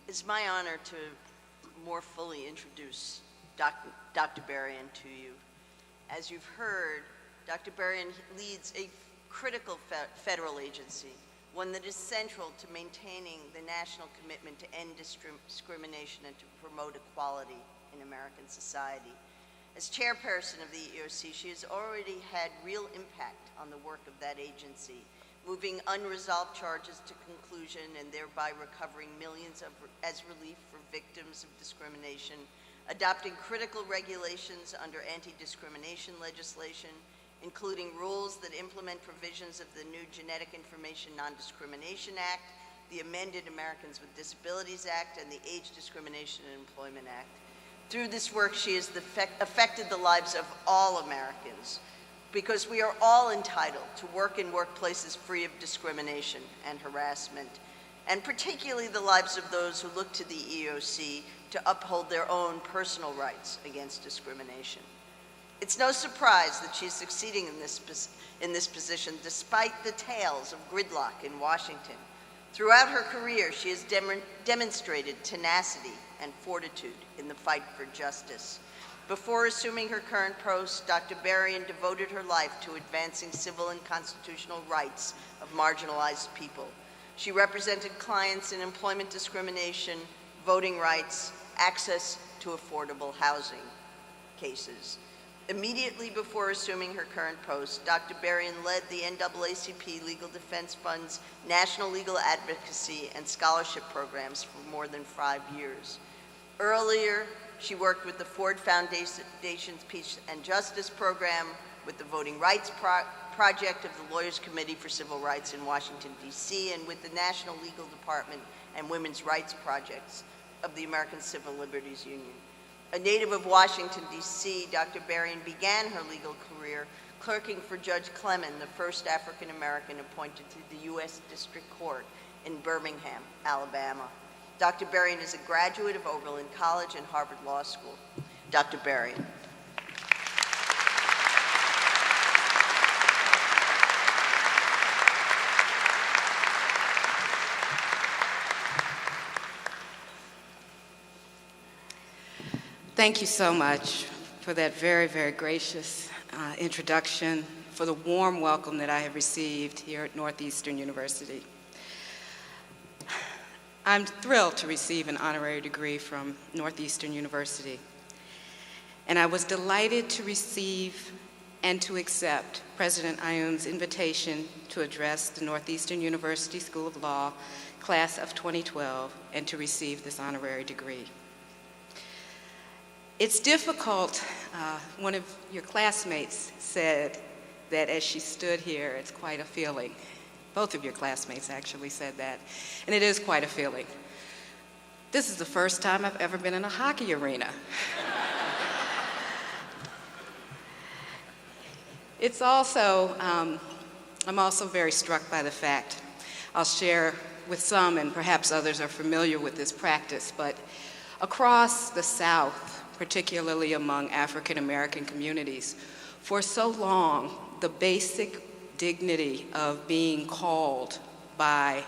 It's my honor to more fully introduce Dr. Berrien to you. As you've heard, Dr. Berrien leads a critical federal agency, one that is central to maintaining the national commitment to end discrimination and to promote equality in American society. As chairperson of the EEOC, she has already had real impact on the work of that agency, moving unresolved charges to conclusion and thereby recovering millions as relief for victims of discrimination, adopting critical regulations under anti-discrimination legislation, including rules that implement provisions of the new Genetic Information Non-Discrimination Act, the amended Americans with Disabilities Act, and the Age Discrimination and Employment Act. Through this work, she has affected the lives of all Americans, because we are all entitled to work in workplaces free of discrimination and harassment, and particularly the lives of those who look to the EEOC to uphold their own personal rights against discrimination. It's no surprise that she's succeeding in this position despite the tales of gridlock in Washington. Throughout her career, she has demonstrated tenacity and fortitude in the fight for justice. Before assuming her current post, Dr. Berrien devoted her life to advancing civil and constitutional rights of marginalized people. She represented clients in employment discrimination, voting rights, access to affordable housing cases. Immediately before assuming her current post, Dr. Berrien led the NAACP Legal Defense Fund's national legal advocacy and scholarship programs for more than 5 years. Earlier, she worked with the Ford Foundation's Peace and Justice Program, with the Voting Rights Project of the Lawyers Committee for Civil Rights in Washington, D.C., and with the National Legal Department and Women's Rights Projects of the American Civil Liberties Union. A native of Washington, D.C., Dr. Berrien began her legal career clerking for Judge Clement, the first African-American appointed to the U.S. District Court in Birmingham, Alabama. Dr. Berrien is a graduate of Oberlin College and Harvard Law School. Dr. Berrien. Thank you so much for that very, very gracious introduction, for the warm welcome that I have received here at Northeastern University. I'm thrilled to receive an honorary degree from Northeastern University, and I was delighted to receive and to accept President Aoun's invitation to address the Northeastern University School of Law class of 2012 and to receive this honorary degree. It's difficult. One of your classmates said that as she stood here, it's quite a feeling. Both of your classmates actually said that, and it is quite a feeling. This is the first time I've ever been in a hockey arena. It's also, I'm also very struck by the fact, I'll share with some, and perhaps others are familiar with this practice, but across the South, particularly among African American communities, for so long, the basic dignity of being called by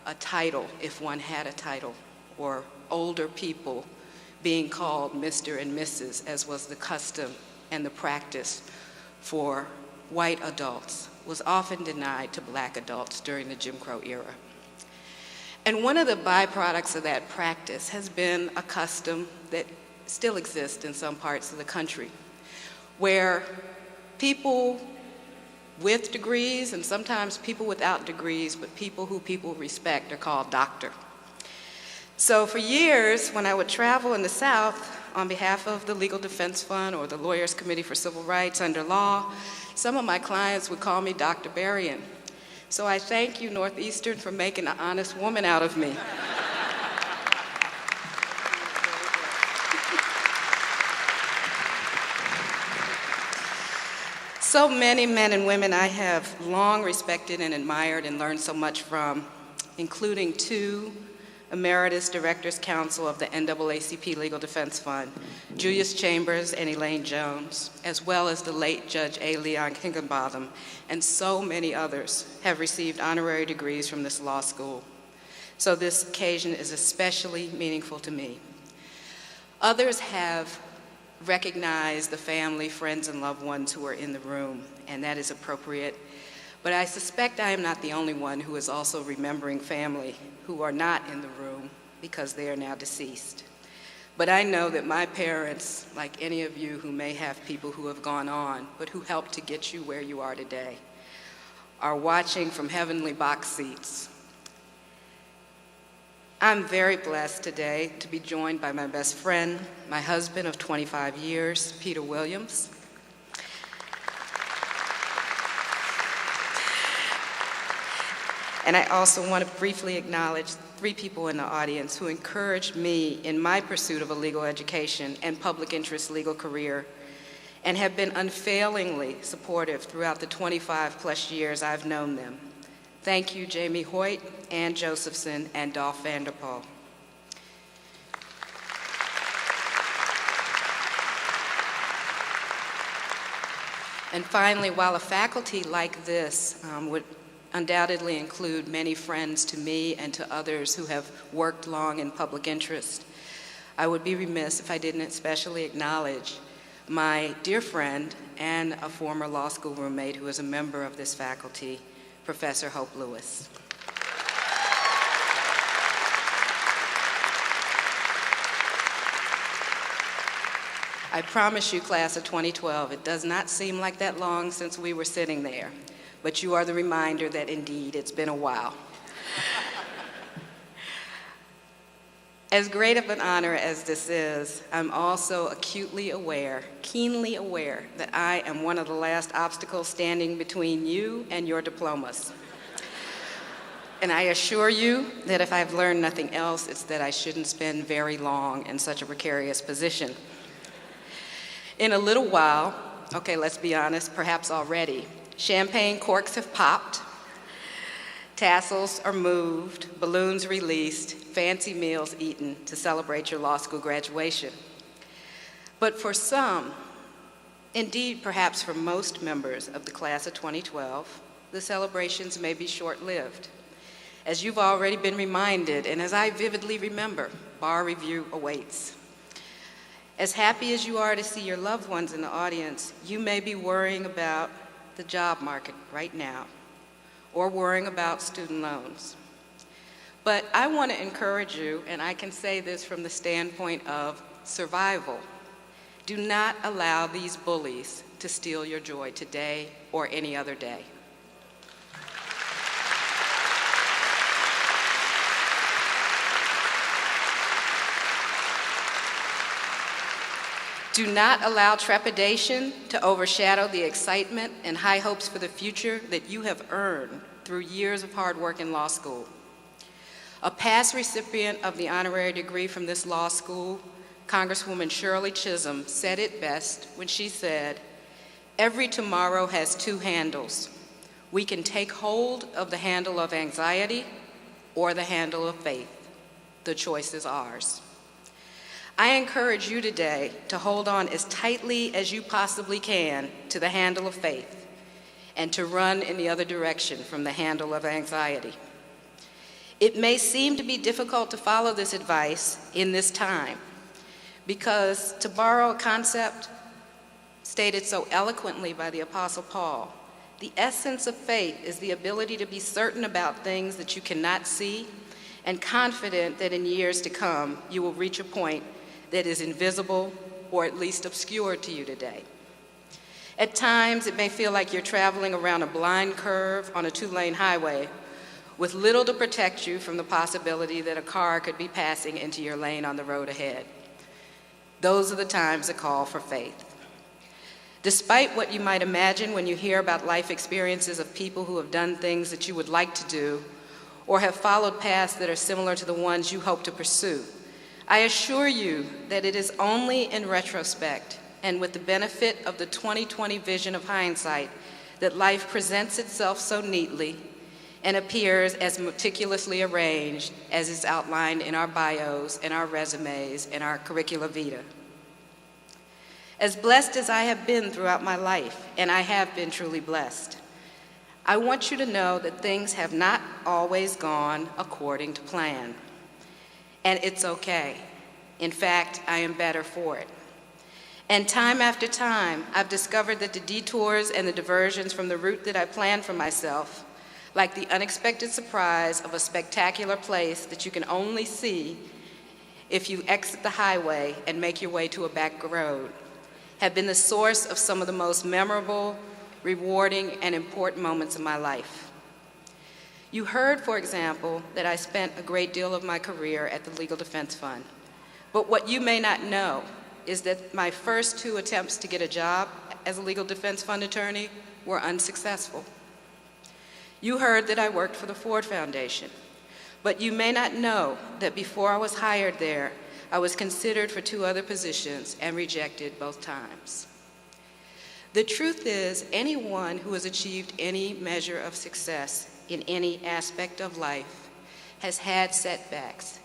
a title, if one had a title, or older people being called Mr. and Mrs., as was the custom and the practice for white adults, was often denied to black adults during the Jim Crow era. And one of the byproducts of that practice has been a custom that still exists in some parts of the country, where people with degrees, and sometimes people without degrees, but people who people respect, are called doctor. So for years, when I would travel in the South on behalf of the Legal Defense Fund or the Lawyers Committee for Civil Rights under law, some of my clients would call me Dr. Berrien. So I thank you, Northeastern, for making an honest woman out of me. So many men and women I have long respected and admired and learned so much from, including 2 Emeritus Directors Counsel of the NAACP Legal Defense Fund, Julius Chambers and Elaine Jones, as well as the late Judge A. Leon Higginbotham, and so many others have received honorary degrees from this law school. So this occasion is especially meaningful to me. Others have recognized the family, friends, and loved ones who are in the room, and that is appropriate. But I suspect I am not the only one who is also remembering family who are not in the room because they are now deceased. But I know that my parents, like any of you who may have people who have gone on, but who helped to get you where you are today, are watching from heavenly box seats. I'm very blessed today to be joined by my best friend, my husband of 25 years, Peter Williams. And I also want to briefly acknowledge 3 people in the audience who encouraged me in my pursuit of a legal education and public interest legal career, and have been unfailingly supportive throughout the 25+ years I've known them. Thank you, Jamie Hoyt, Ann Josephson, and Dolph Vanderpool. And finally, while a faculty like this would undoubtedly include many friends to me and to others who have worked long in public interest, I would be remiss if I didn't especially acknowledge my dear friend and a former law school roommate who is a member of this faculty, Professor Hope Lewis. I promise you, class of 2012, it does not seem like that long since we were sitting there, but you are the reminder that indeed it's been a while. As great of an honor as this is, I'm also acutely aware, keenly aware, that I am one of the last obstacles standing between you and your diplomas. And I assure you that if I've learned nothing else, it's that I shouldn't spend very long in such a precarious position. In a little while, okay, let's be honest, perhaps already, champagne corks have popped, tassels are moved, balloons released, fancy meals eaten to celebrate your law school graduation. But for some, indeed perhaps for most members of the class of 2012, the celebrations may be short-lived. As you've already been reminded, and as I vividly remember, bar review awaits. As happy as you are to see your loved ones in the audience, you may be worrying about the job market right now, or worrying about student loans. But I want to encourage you, and I can say this from the standpoint of survival. Do not allow these bullies to steal your joy today or any other day. Do not allow trepidation to overshadow the excitement and high hopes for the future that you have earned through years of hard work in law school. A past recipient of the honorary degree from this law school, Congresswoman Shirley Chisholm, said it best when she said, "Every tomorrow has 2 handles. We can take hold of the handle of anxiety or the handle of faith. The choice is ours." I encourage you today to hold on as tightly as you possibly can to the handle of faith and to run in the other direction from the handle of anxiety. It may seem to be difficult to follow this advice in this time because, to borrow a concept stated so eloquently by the Apostle Paul, the essence of faith is the ability to be certain about things that you cannot see and confident that in years to come you will reach a point that is invisible or at least obscured to you today. At times, it may feel like you're traveling around a blind curve on a 2-lane highway with little to protect you from the possibility that a car could be passing into your lane on the road ahead. Those are the times that call for faith. Despite what you might imagine when you hear about life experiences of people who have done things that you would like to do or have followed paths that are similar to the ones you hope to pursue, I assure you that it is only in retrospect and with the benefit of the 2020 vision of hindsight that life presents itself so neatly and appears as meticulously arranged as is outlined in our bios and our resumes and our curricula vitae. As blessed as I have been throughout my life, and I have been truly blessed, I want you to know that things have not always gone according to plan. And it's okay. In fact, I am better for it. And time after time, I've discovered that the detours and the diversions from the route that I planned for myself, like the unexpected surprise of a spectacular place that you can only see if you exit the highway and make your way to a back road, have been the source of some of the most memorable, rewarding, and important moments of my life. You heard, for example, that I spent a great deal of my career at the Legal Defense Fund. But what you may not know is that my first 2 attempts to get a job as a Legal Defense Fund attorney were unsuccessful. You heard that I worked for the Ford Foundation, but you may not know that before I was hired there, I was considered for 2 other positions and rejected both times. The truth is, anyone who has achieved any measure of success in any aspect of life has had setbacks,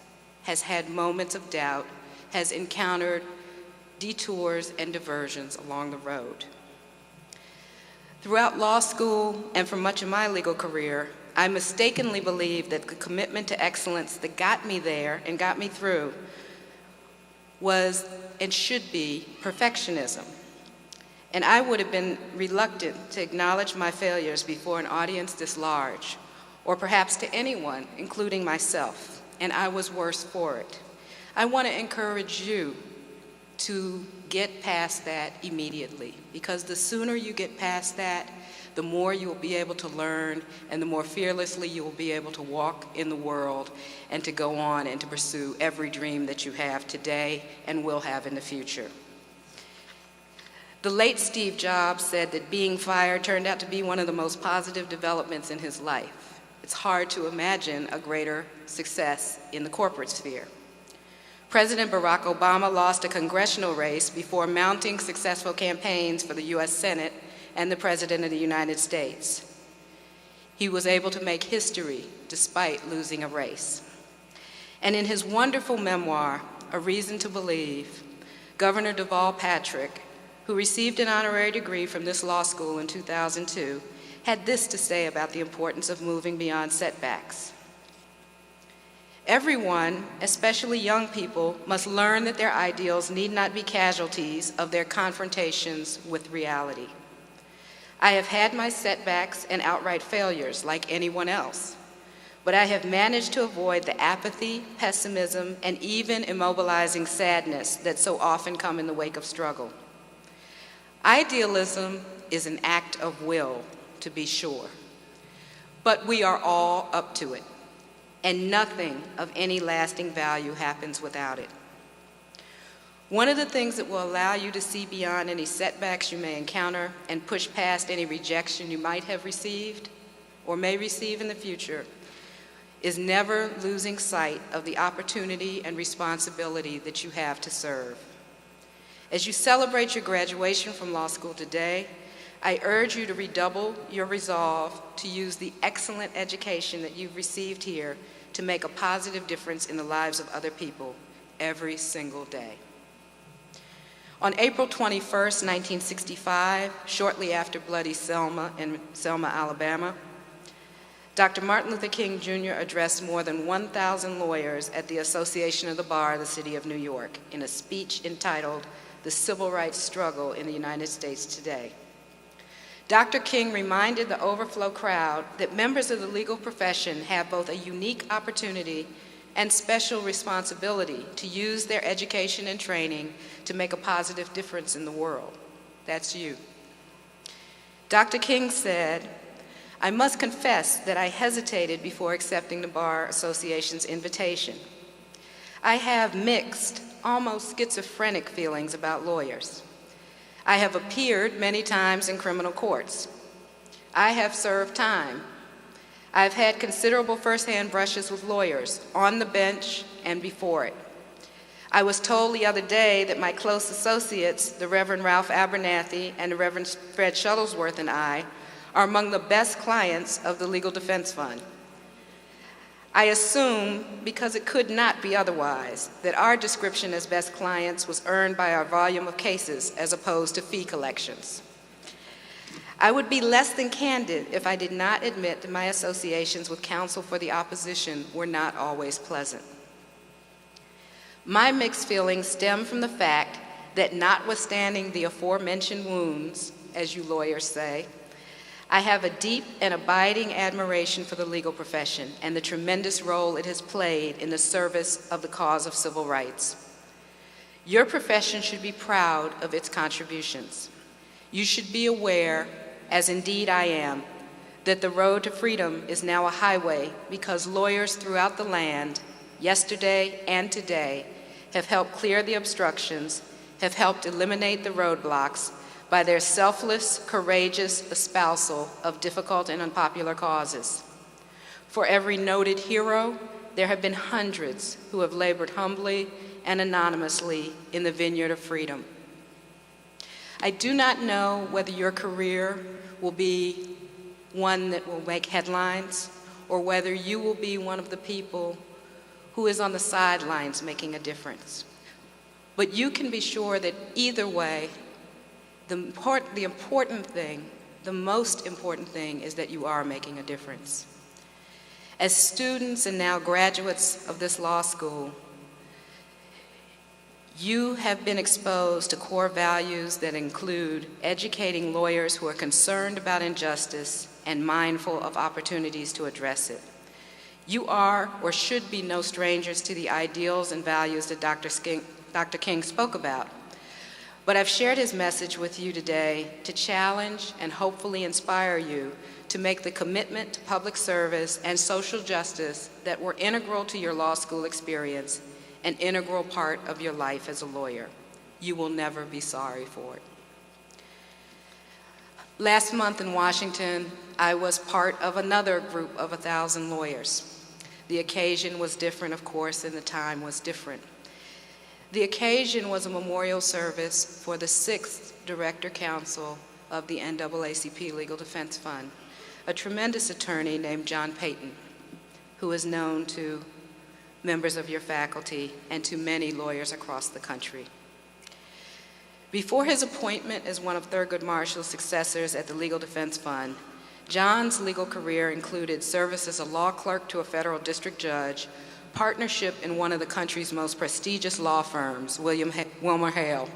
has had moments of doubt, has encountered detours and diversions along the road. Throughout law school and for much of my legal career, I mistakenly believed that the commitment to excellence that got me there and got me through was and should be perfectionism. And I would have been reluctant to acknowledge my failures before an audience this large, or perhaps to anyone, including myself, and I was worse for it. I want to encourage you to get past that immediately, because the sooner you get past that, the more you will be able to learn, and the more fearlessly you will be able to walk in the world and to go on and to pursue every dream that you have today and will have in the future. The late Steve Jobs said that being fired turned out to be one of the most positive developments in his life. It's hard to imagine a greater success in the corporate sphere. President Barack Obama lost a congressional race before mounting successful campaigns for the U.S. Senate and the President of the United States. He was able to make history despite losing a race. And in his wonderful memoir, A Reason to Believe, Governor Deval Patrick, who received an honorary degree from this law school in 2002, had this to say about the importance of moving beyond setbacks. Everyone, especially young people, must learn that their ideals need not be casualties of their confrontations with reality. I have had my setbacks and outright failures like anyone else, but I have managed to avoid the apathy, pessimism, and even immobilizing sadness that so often come in the wake of struggle. Idealism is an act of will, to be sure, but we are all up to it, and nothing of any lasting value happens without it. One of the things that will allow you to see beyond any setbacks you may encounter and push past any rejection you might have received or may receive in the future is never losing sight of the opportunity and responsibility that you have to serve. As you celebrate your graduation from law school today, I urge you to redouble your resolve to use the excellent education that you've received here to make a positive difference in the lives of other people every single day. On April 21st, 1965, shortly after Bloody Selma in Selma, Alabama, Dr. Martin Luther King Jr. addressed more than 1,000 lawyers at the Association of the Bar of the City of New York in a speech entitled "The Civil Rights Struggle in the United States Today." Dr. King reminded the overflow crowd that members of the legal profession have both a unique opportunity and special responsibility to use their education and training to make a positive difference in the world. That's you. Dr. King said, "I must confess that I hesitated before accepting the Bar Association's invitation. I have mixed, almost schizophrenic feelings about lawyers. I have appeared many times in criminal courts. I have served time. I've had considerable firsthand brushes with lawyers, on the bench and before it. I was told the other day that my close associates, the Reverend Ralph Abernathy and the Reverend Fred Shuttlesworth and I, are among the best clients of the Legal Defense Fund. I assume, because it could not be otherwise, that our description as best clients was earned by our volume of cases as opposed to fee collections. I would be less than candid if I did not admit that my associations with counsel for the opposition were not always pleasant. My mixed feelings stem from the fact that notwithstanding the aforementioned wounds, as you lawyers say, I have a deep and abiding admiration for the legal profession and the tremendous role it has played in the service of the cause of civil rights. Your profession should be proud of its contributions. You should be aware, as indeed I am, that the road to freedom is now a highway because lawyers throughout the land, yesterday and today, have helped clear the obstructions, have helped eliminate the roadblocks, by their selfless, courageous espousal of difficult and unpopular causes. For every noted hero, there have been hundreds who have labored humbly and anonymously in the vineyard of freedom. I do not know whether your career will be one that will make headlines or whether you will be one of the people who is on the sidelines making a difference. But you can be sure that either way, the most important thing is that you are making a difference. As students and now graduates of this law school, you have been exposed to core values that include educating lawyers who are concerned about injustice and mindful of opportunities to address it. You are or should be no strangers to the ideals and values that Dr. King spoke about. But I've shared his message with you today to challenge and hopefully inspire you to make the commitment to public service and social justice that were integral to your law school experience an integral part of your life as a lawyer. You will never be sorry for it. Last month in Washington, I was part of another group of 1,000 lawyers. The occasion was different, of course, and the time was different. The occasion was a memorial service for the 6th Director Counsel of the NAACP Legal Defense Fund, a tremendous attorney named John Payton, who is known to members of your faculty and to many lawyers across the country. Before his appointment as one of Thurgood Marshall's successors at the Legal Defense Fund, John's legal career included service as a law clerk to a federal district judge, partnership in one of the country's most prestigious law firms, WilmerHale,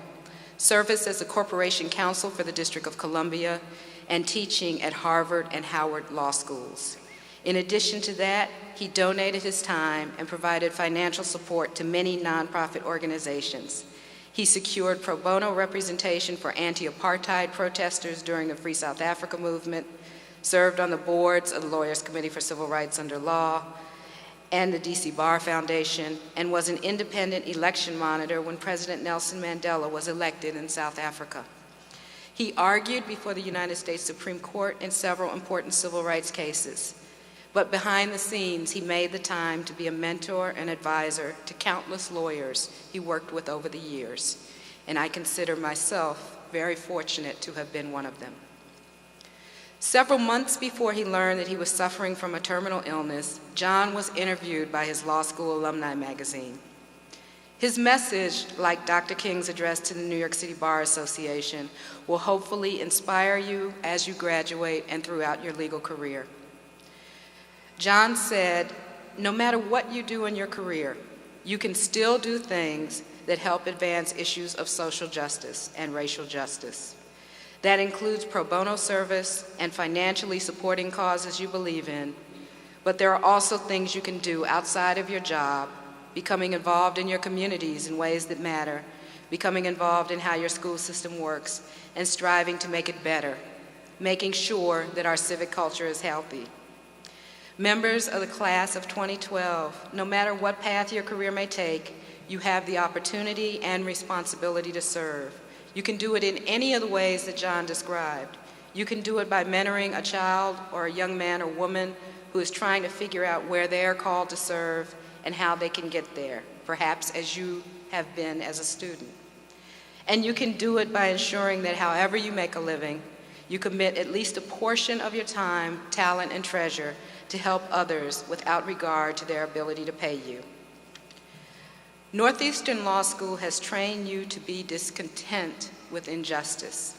service as a corporation counsel for the District of Columbia, and teaching at Harvard and Howard law schools. In addition to that, he donated his time and provided financial support to many nonprofit organizations. He secured pro bono representation for anti-apartheid protesters during the Free South Africa movement, served on the boards of the Lawyers Committee for Civil Rights Under Law and the DC Bar Foundation, and was an independent election monitor when President Nelson Mandela was elected in South Africa. He argued before the United States Supreme Court in several important civil rights cases. But behind the scenes, he made the time to be a mentor and advisor to countless lawyers he worked with over the years, and I consider myself very fortunate to have been one of them. Several months before he learned that he was suffering from a terminal illness, John was interviewed by his law school alumni magazine. His message, like Dr. King's address to the New York City Bar Association, will hopefully inspire you as you graduate and throughout your legal career. John said, no matter what you do in your career, you can still do things that help advance issues of social justice and racial justice. That includes pro bono service and financially supporting causes you believe in, but there are also things you can do outside of your job, becoming involved in your communities in ways that matter, becoming involved in how your school system works, and striving to make it better, making sure that our civic culture is healthy. Members of the class of 2012, no matter what path your career may take, you have the opportunity and responsibility to serve. You can do it in any of the ways that John described. You can do it by mentoring a child or a young man or woman who is trying to figure out where they are called to serve and how they can get there, perhaps as you have been as a student. And you can do it by ensuring that however you make a living, you commit at least a portion of your time, talent, and treasure to help others without regard to their ability to pay you. Northeastern Law School has trained you to be discontent with injustice,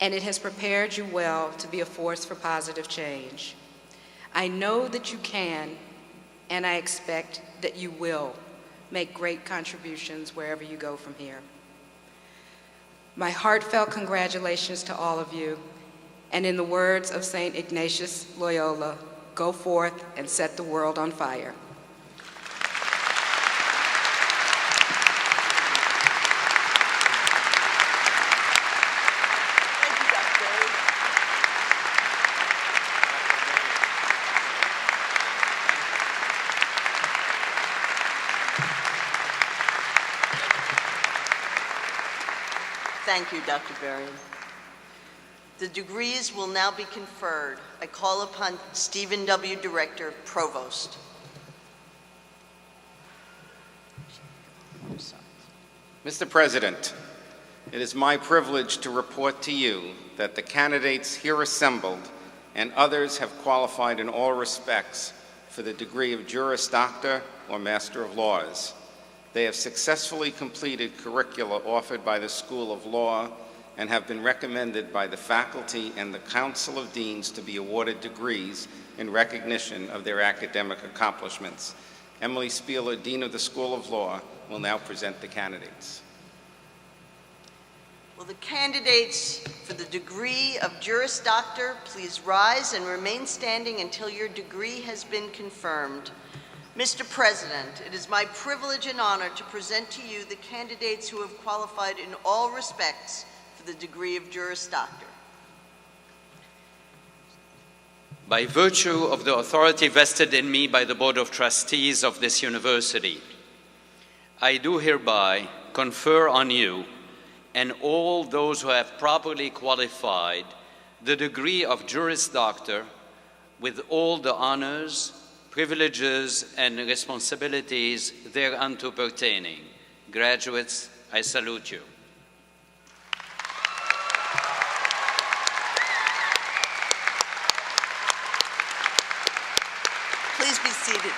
and it has prepared you well to be a force for positive change. I know that you can, and I expect that you will make great contributions wherever you go from here. My heartfelt congratulations to all of you, and in the words of St. Ignatius Loyola, go forth and set the world on fire. Thank you, Dr. Berrien. The degrees will now be conferred. I call upon Stephen W. Director, Provost. Mr. President, it is my privilege to report to you that the candidates here assembled and others have qualified in all respects for the degree of Juris Doctor or Master of Laws. They have successfully completed curricula offered by the School of Law and have been recommended by the faculty and the Council of Deans to be awarded degrees in recognition of their academic accomplishments. Emily Spieler, Dean of the School of Law, will now present the candidates. Will the candidates for the degree of Juris Doctor please rise and remain standing until your degree has been confirmed? Mr. President, it is my privilege and honor to present to you the candidates who have qualified in all respects for the degree of Juris Doctor. By virtue of the authority vested in me by the Board of Trustees of this university, I do hereby confer on you and all those who have properly qualified the degree of Juris Doctor with all the honors, privileges, and responsibilities thereunto pertaining. Graduates, I salute you. Please be seated.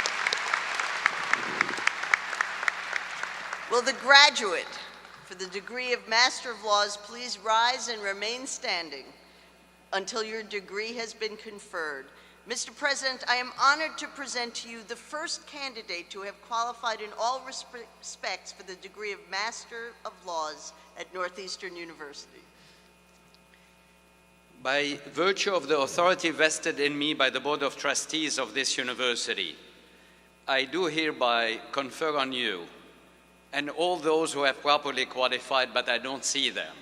Will the graduate for the degree of Master of Laws please rise and remain standing until your degree has been conferred? Mr. President, I am honored to present to you the first candidate to have qualified in all respects for the degree of Master of Laws at Northeastern University. By virtue of the authority vested in me by the Board of Trustees of this university, I do hereby confer on you and all those who have properly qualified, but I don't see them,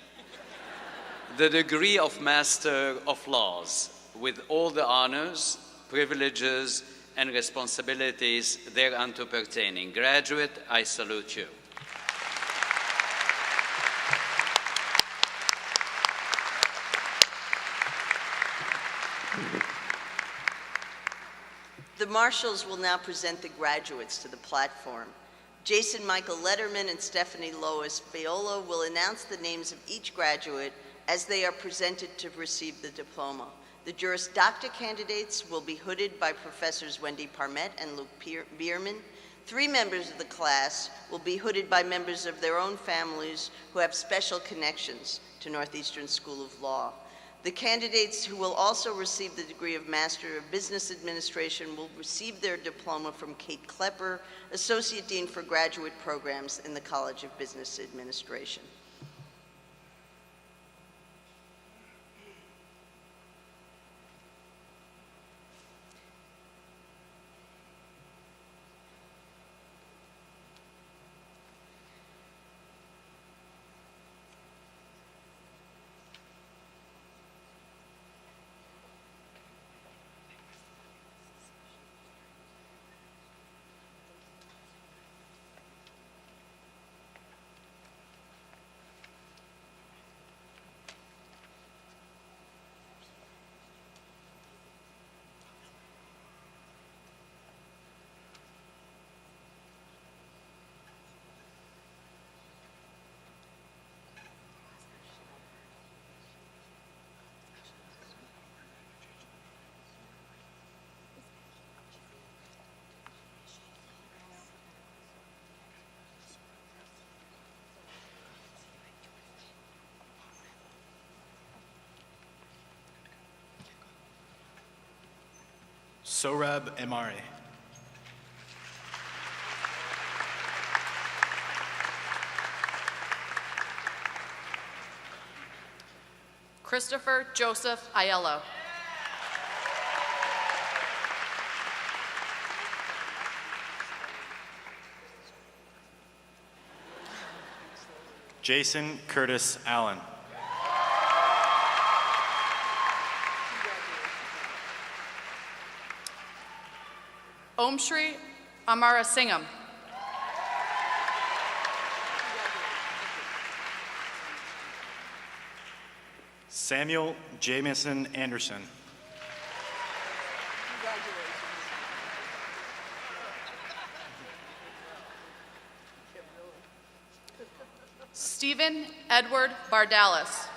the degree of Master of Laws with all the honors, privileges, and responsibilities thereunto pertaining. Graduate, I salute you. The marshals will now present the graduates to the platform. Jason Michael Letterman and Stephanie Lois Viola will announce the names of each graduate as they are presented to receive the diploma. The Juris Doctor candidates will be hooded by Professors Wendy Parmet and Luke Bierman. 3 members of the class will be hooded by members of their own families who have special connections to Northeastern School of Law. The candidates who will also receive the degree of Master of Business Administration will receive their diploma from Kate Klepper, Associate Dean for Graduate Programs in the College of Business Administration. Sorab Emari. Christopher Joseph Aiello. Jason Curtis Allen. Om Shri Amara Singham. Samuel Jamison Anderson. Stephen Edward Bardalis.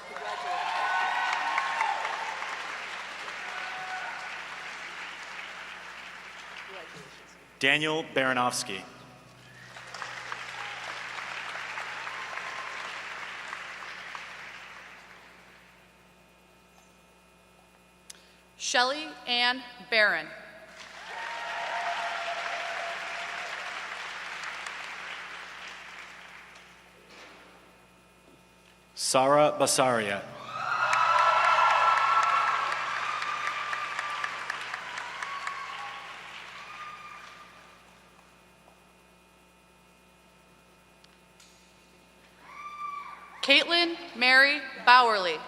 Daniel Baranovsky. Shelley Ann Barron. Sara Basaria. Caitlin Mary Bowerly.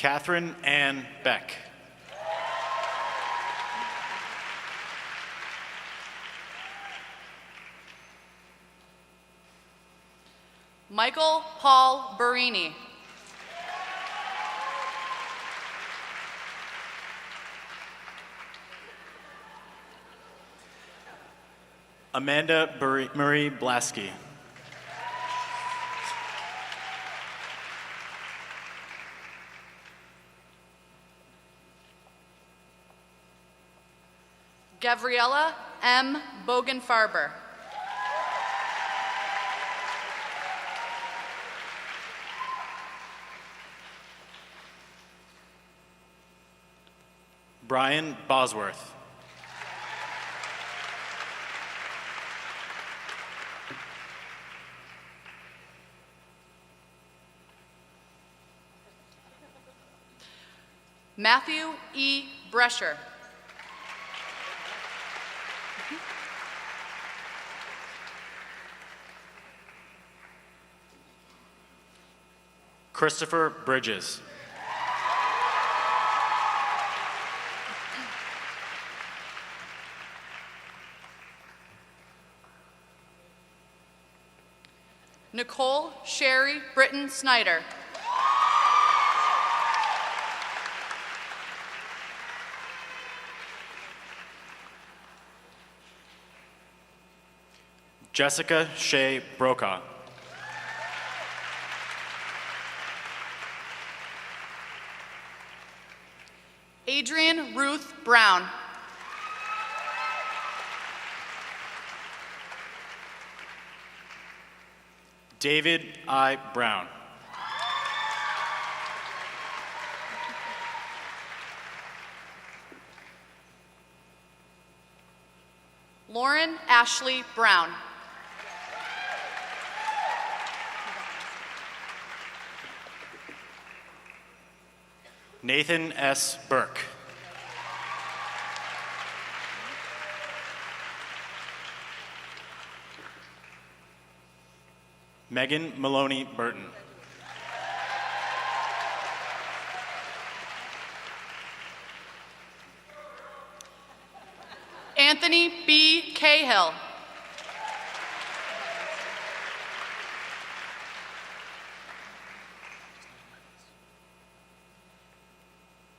Catherine Ann Beck. Michael Paul Barini. Amanda Marie Blasky. Gavriela M. Bogenfarber. Brian Bosworth. Matthew E. Brescher. Christopher Bridges. Nicole Sherry Britton Snyder. Jessica Shea Brokaw. Adrian Ruth Brown. David I. Brown. Lauren Ashley Brown. Nathan S. Burke. Megan Maloney Burton. Anthony B. Cahill.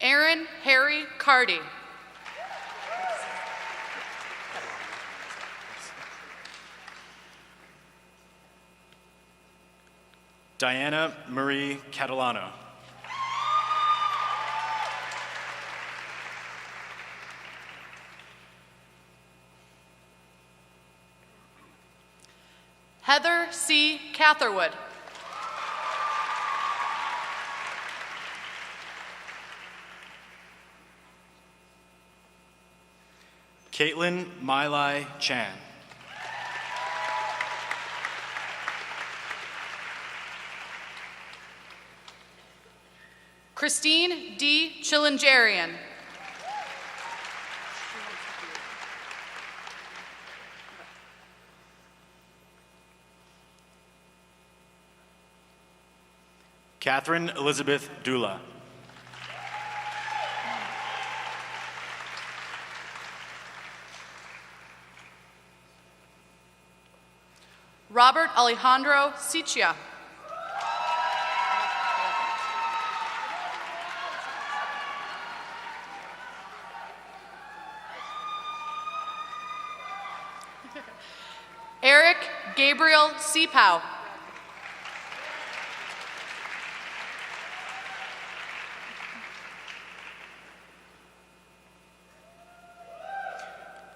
Aaron Harry Cardy. Diana Marie Catalano. Heather C. Catherwood. Caitlin Milai Chan. Christine D. Chilingerian. Catherine Elizabeth Dula. Robert Alejandro Sichia. Eric Gabriel Seepow.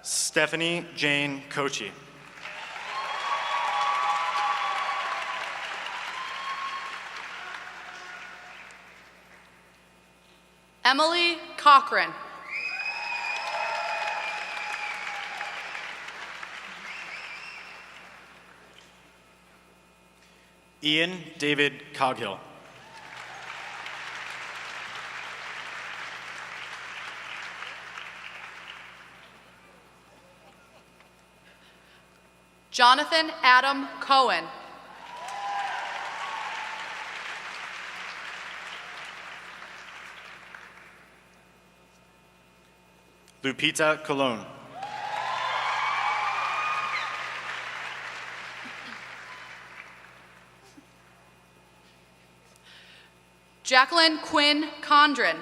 Stephanie Jane Kochi. Emily Cochran. Ian David Coghill. Jonathan Adam Cohen. Lupita Colon. Jacqueline Quinn Condren.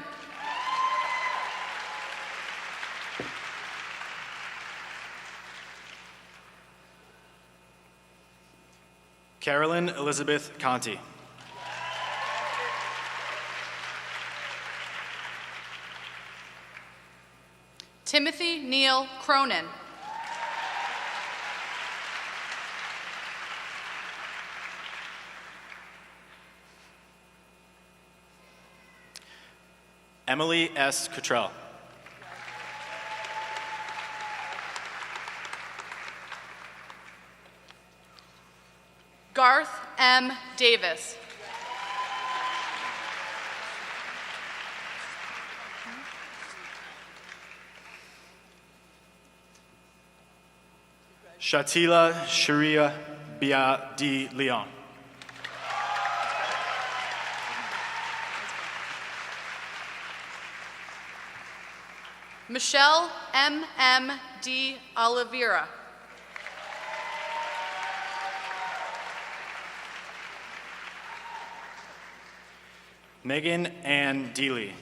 Carolyn Elizabeth Conti. Timothy Neal Cronin. Emily S. Cottrell. Garth M. Davis. Shatila Sharia Bia D. Leon. Michelle M. D. Oliveira. Megan Ann Deely.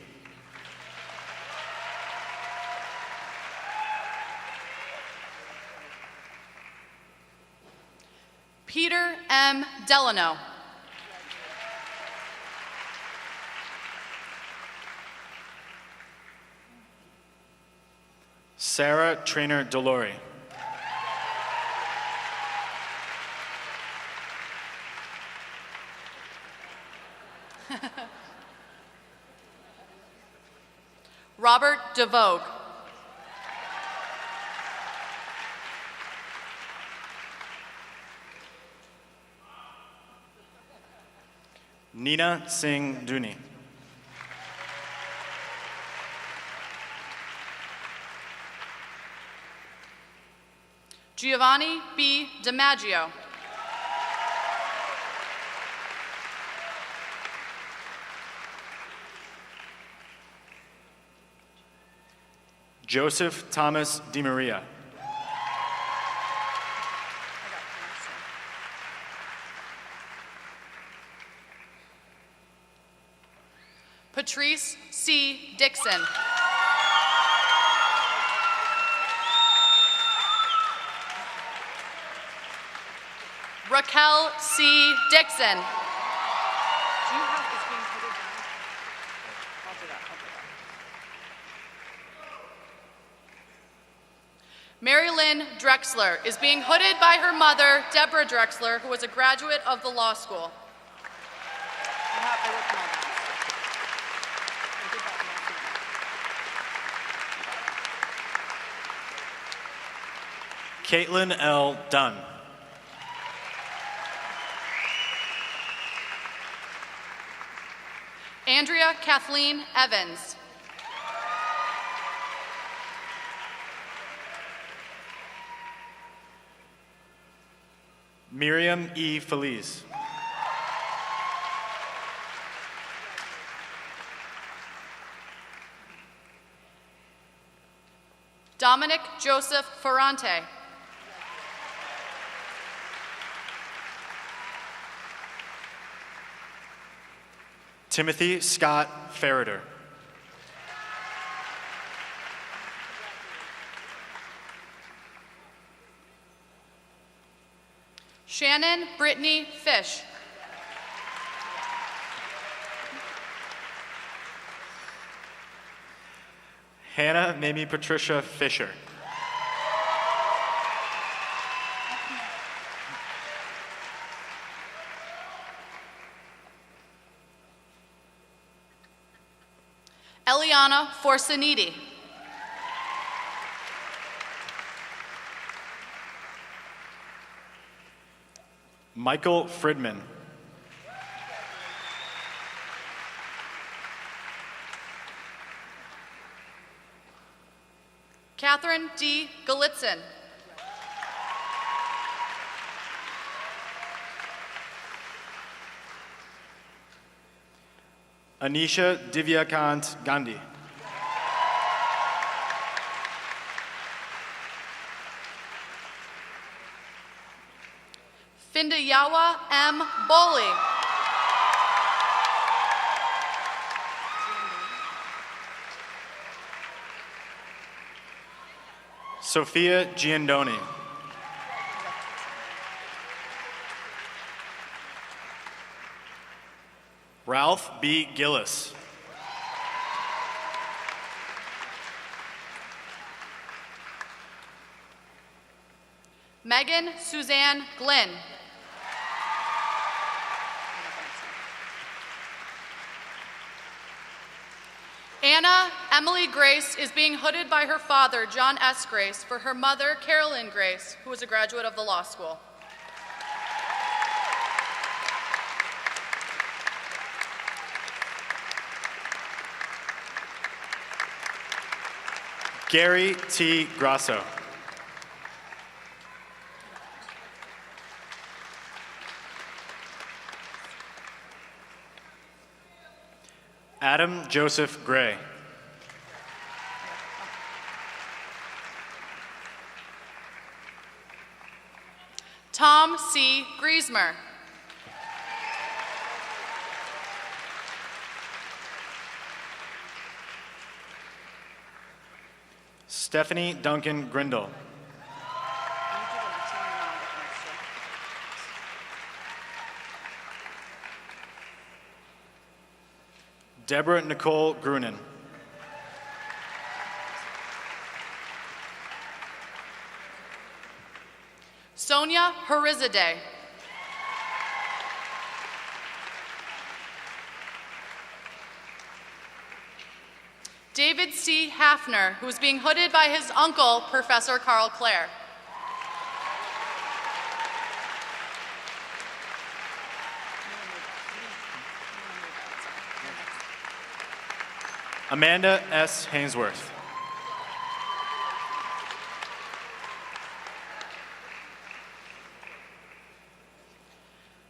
Peter M. Delano. Sarah Trainer Delori. Robert DeVogue. Nina Singh Duni. Giovanni B. DiMaggio. Joseph Thomas DiMaria. Patrice C. Dixon. Raquel C. Dixon. Mary Lynn Drexler is being hooded by her mother, Deborah Drexler, who was a graduate of the law school. Caitlin L. Dunn. Andrea Kathleen Evans. Miriam E. Feliz. Dominic Joseph Ferrante. Timothy Scott Ferreter. Shannon Brittany Fish. Hannah Mamie Patricia Fisher. Eliana Forsaniti. Michael Fridman. Catherine D. Galitzin. Anisha Divyakant Gandhi. Findayawa M. Boley. Sophia Giandoni. Ralph B. Gillis. Megan Suzanne Glynn. Anna Emily Grace is being hooded by her father, John S. Grace, for her mother, Carolyn Grace, who is a graduate of the law school. Gary T. Grasso. Adam Joseph Gray. Tom C. Griesmer. Stephanie Duncan Grindle. Deborah Nicole Grunin. Sonia Harizadeh. David C. Hafner, who is being hooded by his uncle, Professor Carl Clare. Amanda S. Hainsworth.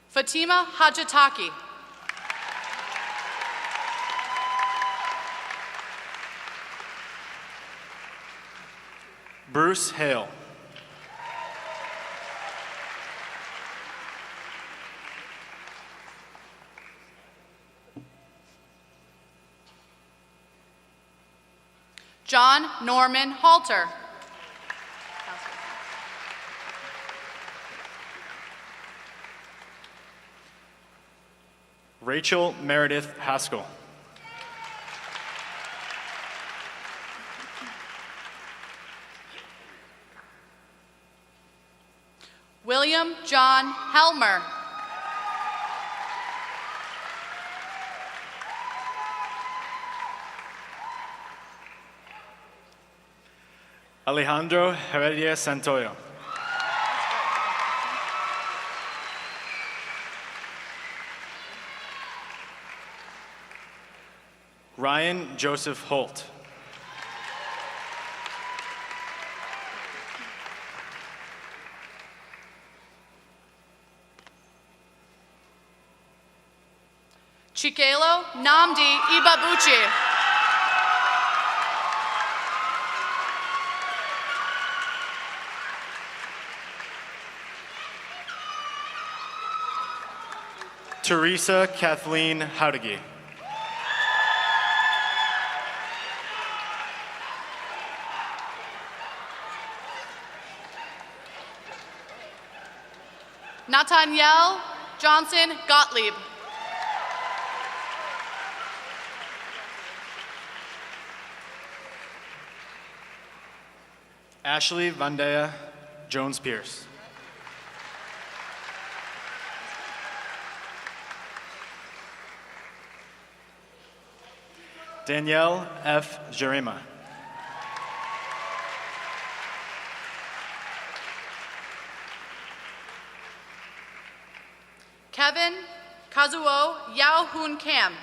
Fatima Hajataki. Bruce Hale. John Norman Halter. Rachel Meredith Haskell. William John Helmer. Alejandro Heredia Santoyo. Ryan Joseph Holt. Chikelo Namdi Ibabuchi. Teresa Kathleen Howdigi. Nathaniel Johnson Gottlieb. Ashley Vandea Jones-Pierce. Danielle F. Jerema. Kevin Kazuo Yao Hoon Kam.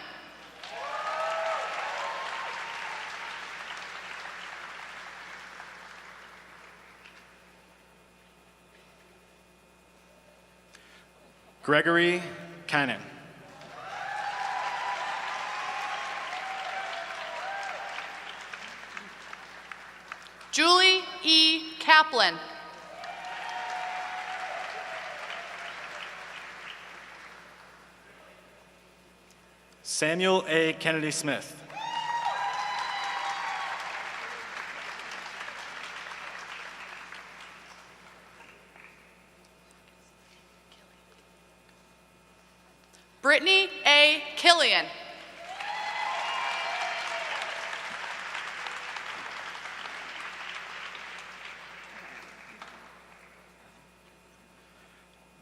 Gregory Cannon. Julie E. Kaplan. Samuel A. Kennedy Smith. Brittany A. Killian.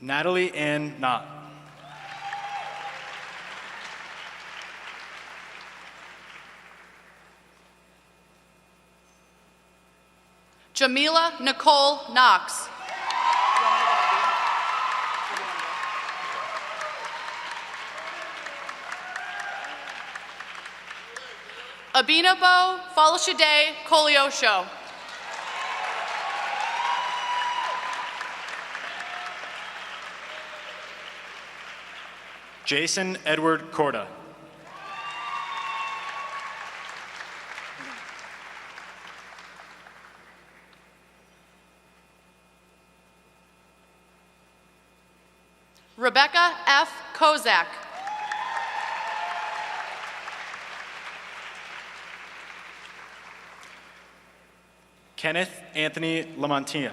Natalie Ann Knott. Jamila Nicole Knox. Abinabo Folashade Koliosho. Jason Edward Corda. Rebecca F. Kozak. Kenneth Anthony Lamontia.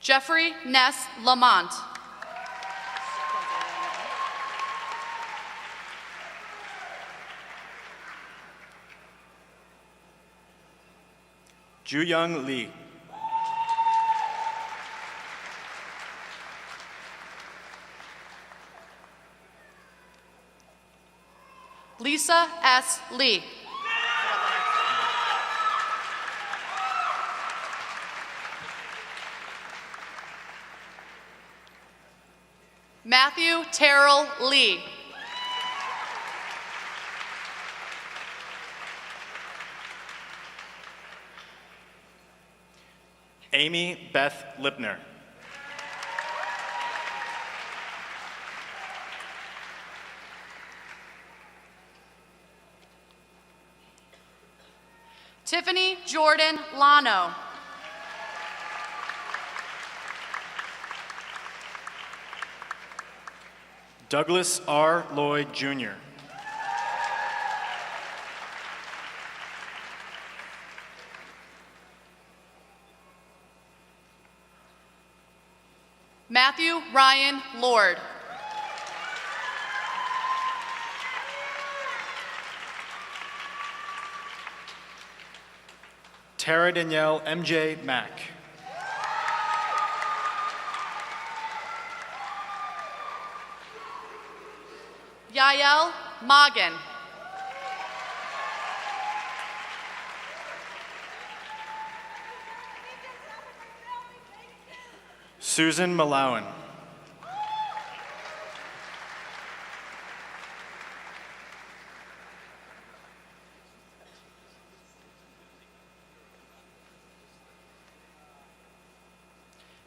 Jeffrey Ness Lamont. Ju-Young Lee. Lisa S. Lee. Matthew Terrell Lee. Amy Beth Lipner. Tiffany Jordan Lano. Douglas R. Lloyd Jr. Matthew Ryan Lord. Tara Danielle MJ Mack. Yael Magen. Susan Malawan.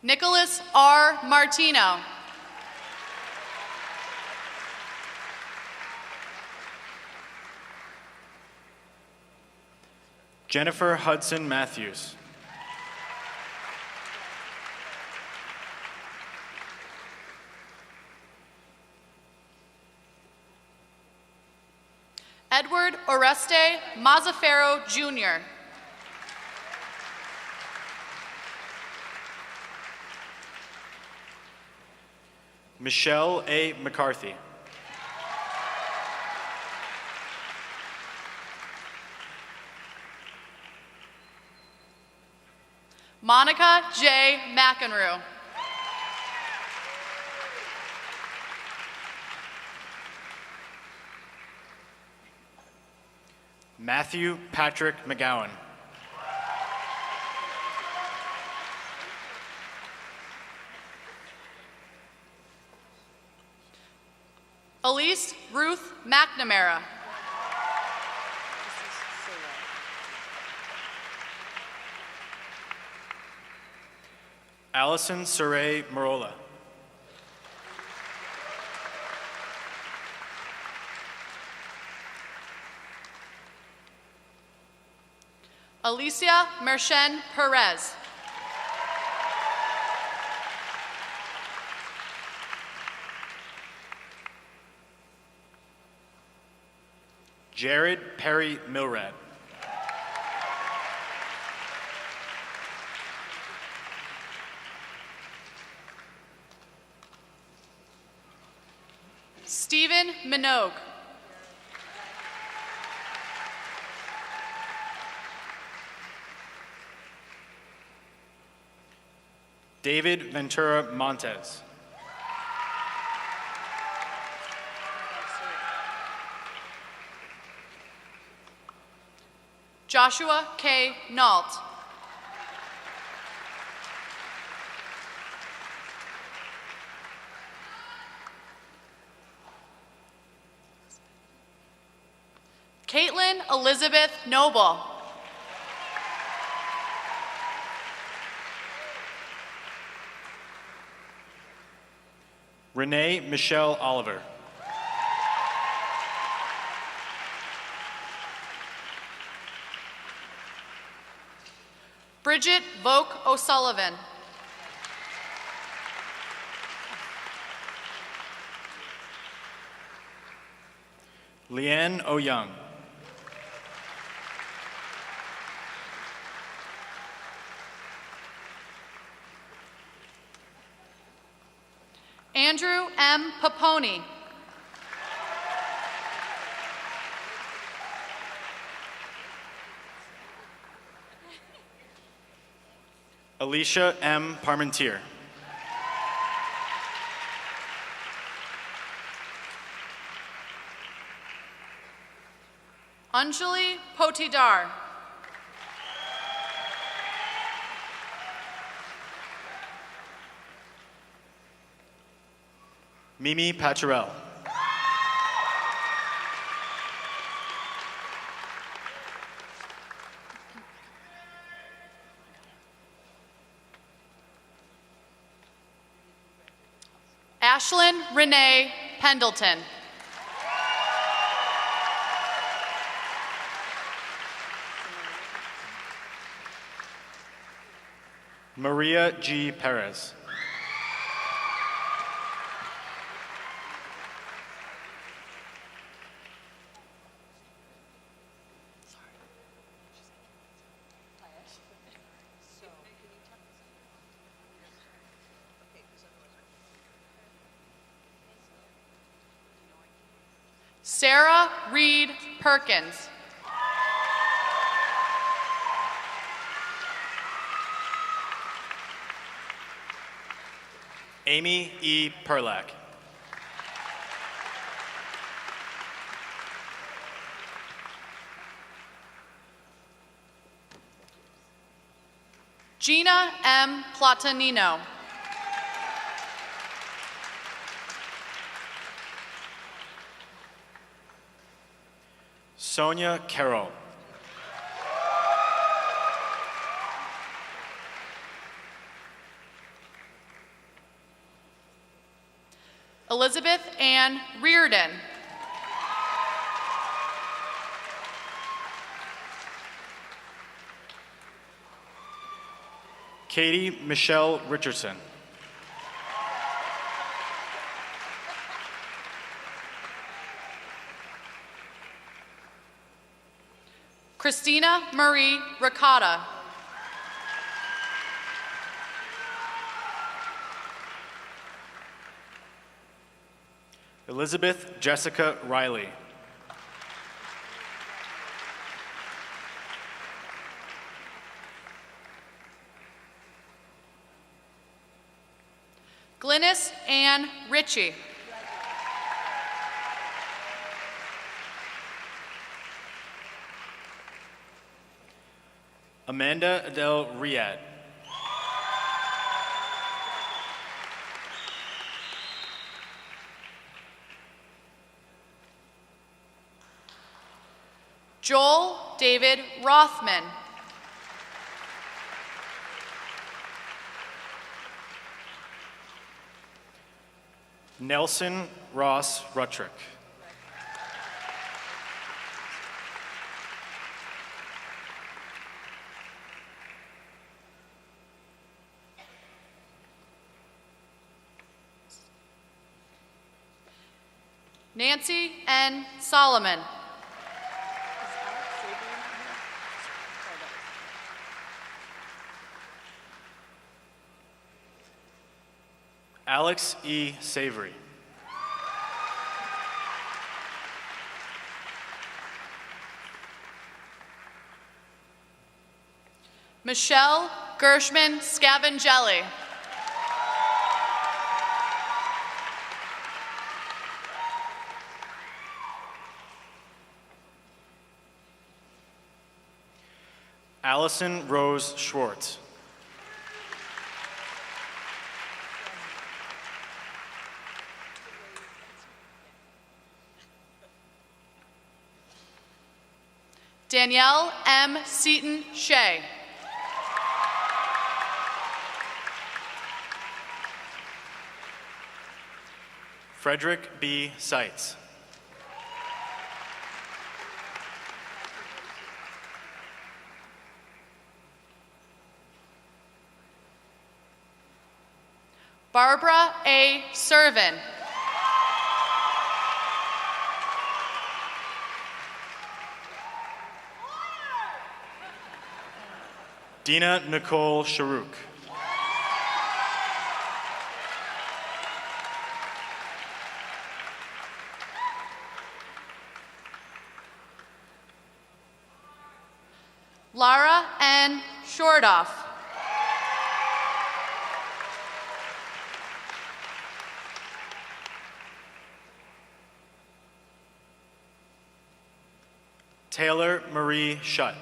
Nicholas R. Martino. Jennifer Hudson Matthews. Edward Oreste Mazzaferro, Jr. Michelle A. McCarthy. Monica J. McEnroe. Matthew Patrick McGowan. Elise Ruth McNamara. Allison Saray Marola. Alicia Mershen Perez. Jared Perry Milrad. Stephen Minogue. David Ventura Montez. Joshua K. Nault. Caitlin Elizabeth Noble. Renee Michelle Oliver. Bridget Voke O'Sullivan. Leanne O'Young. Andrew M. Paponi. Alicia M. Parmentier. Anjali Potidar. Mimi Pacharel. Ashlyn Renee Pendleton. Maria G. Perez. Sarah Reed Perkins. Amy E. Perlak. Gina M. Platanino. Sonia Carroll. Elizabeth Ann Reardon. Katie Michelle Richardson. Christina Marie Ricotta. Elizabeth Jessica Riley. Glynis Ann Ritchie. Amanda Adele Riad. Joel David Rothman. Nelson Ross Ruttrick. Nancy N. Solomon. Alex E. Savory. Michelle Gershman Scavangelli. Allison Rose Schwartz. Danielle M. Seaton Shea. Frederick B. Seitz. Barbara A. Servin. Dina Nicole Sharok. Lara N. Shordoff. Taylor Marie Shutt.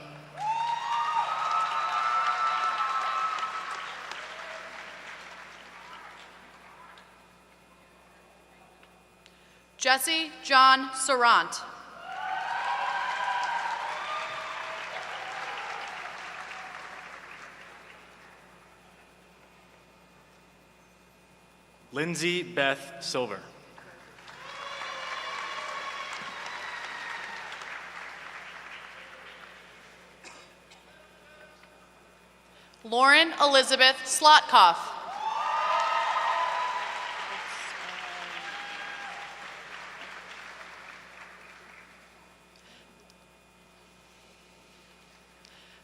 Jesse John Sarant. Lindsay Beth Silver. Lauren Elizabeth Slotkoff.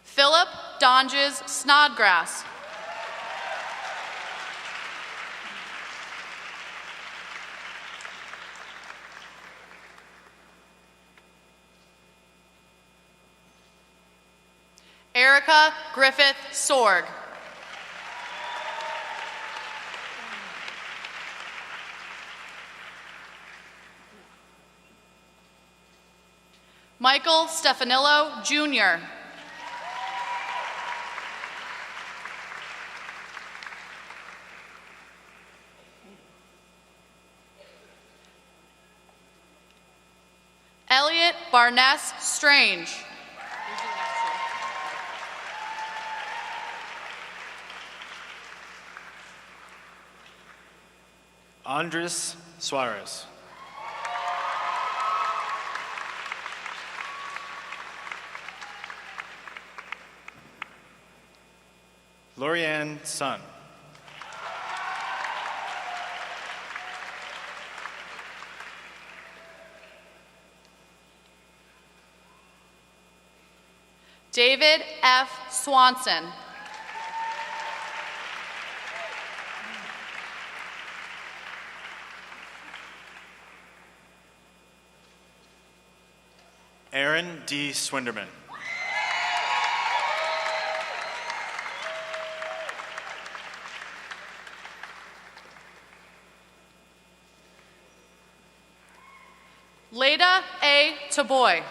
Philip Donges Snodgrass. Erica Griffith Sorg. Michael Stefanillo, Jr. Elliot Barness Strange. Andres Suarez. Lorianne Sun. David F. Swanson. Aaron D. Swinderman. Leda A. Taboy.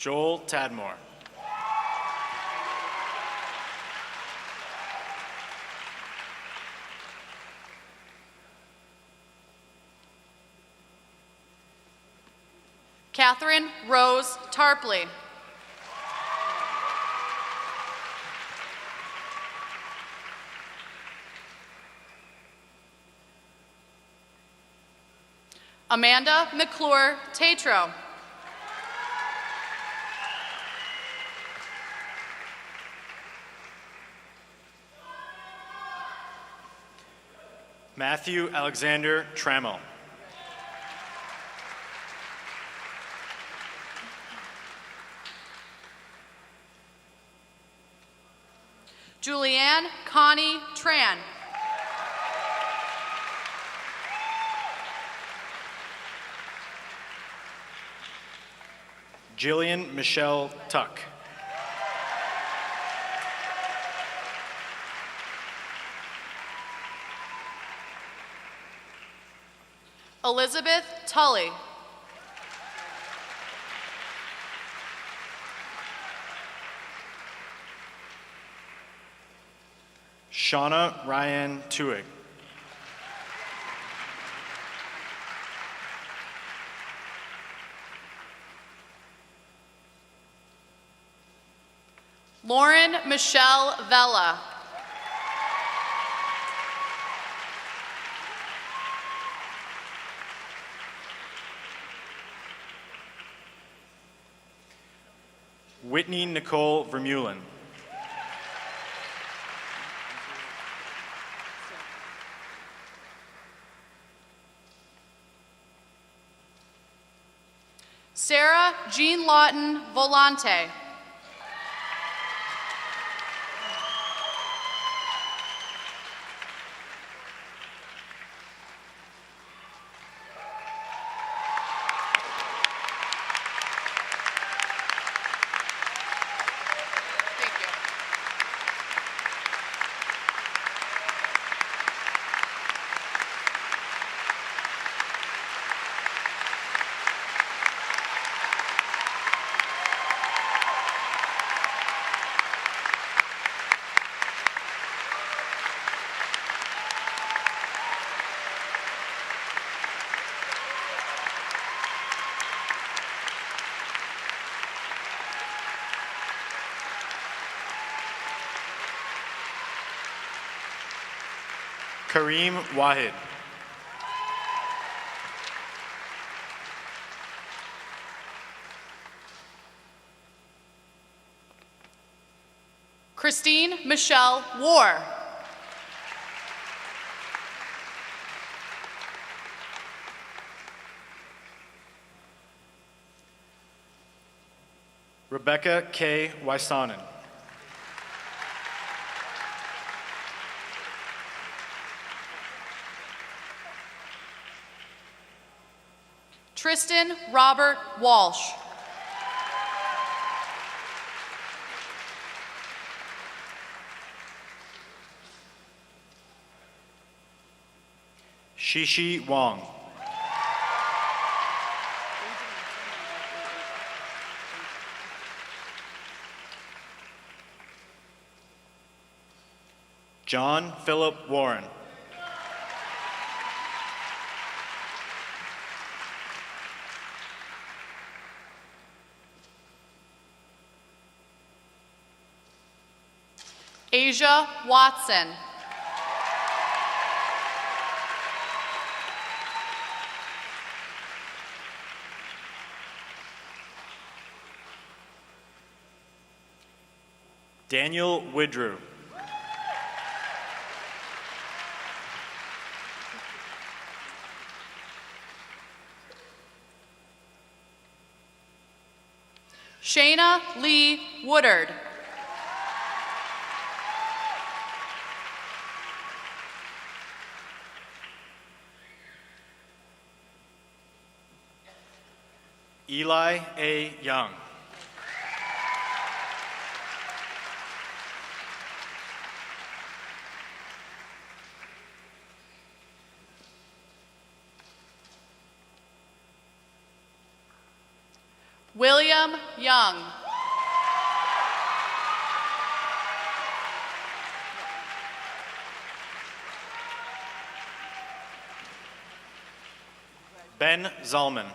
Joel Tadmore. Catherine Rose Tarpley. Amanda McClure Tatro. Matthew Alexander Trammell. Julianne Connie Tran. Jillian Michelle Tuck. Elizabeth Tully. Shauna Ryan Tuig. Lauren Michelle Vella. Whitney Nicole Vermeulen. Sarah Jean Lawton Volante. Kareem Wahid. Christine Michelle War. Rebecca K. Wysonen. Tristan Robert Walsh. Shishi Wong. John Philip Warren. Asia Watson. Daniel Widrew. Shayna Lee Woodard. Eli A. Young. William Young. Ben Zalman.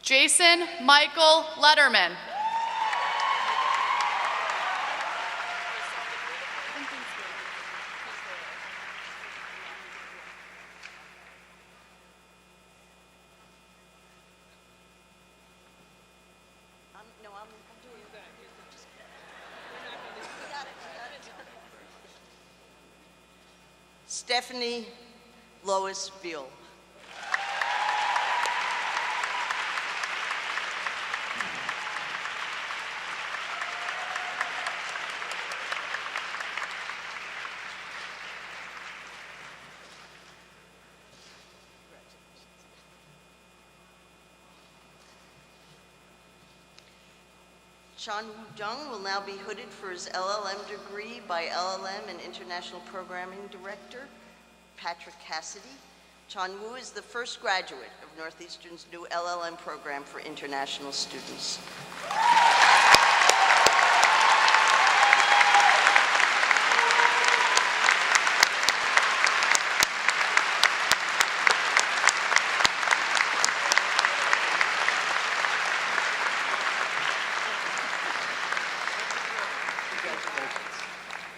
Jason Michael Letterman. Stephanie Lois Beal. Chan Woo Jung will now be hooded for his LLM degree by LLM and International Programming Director, Patrick Cassidy. Chan Woo is the first graduate of Northeastern's new LLM program for international students.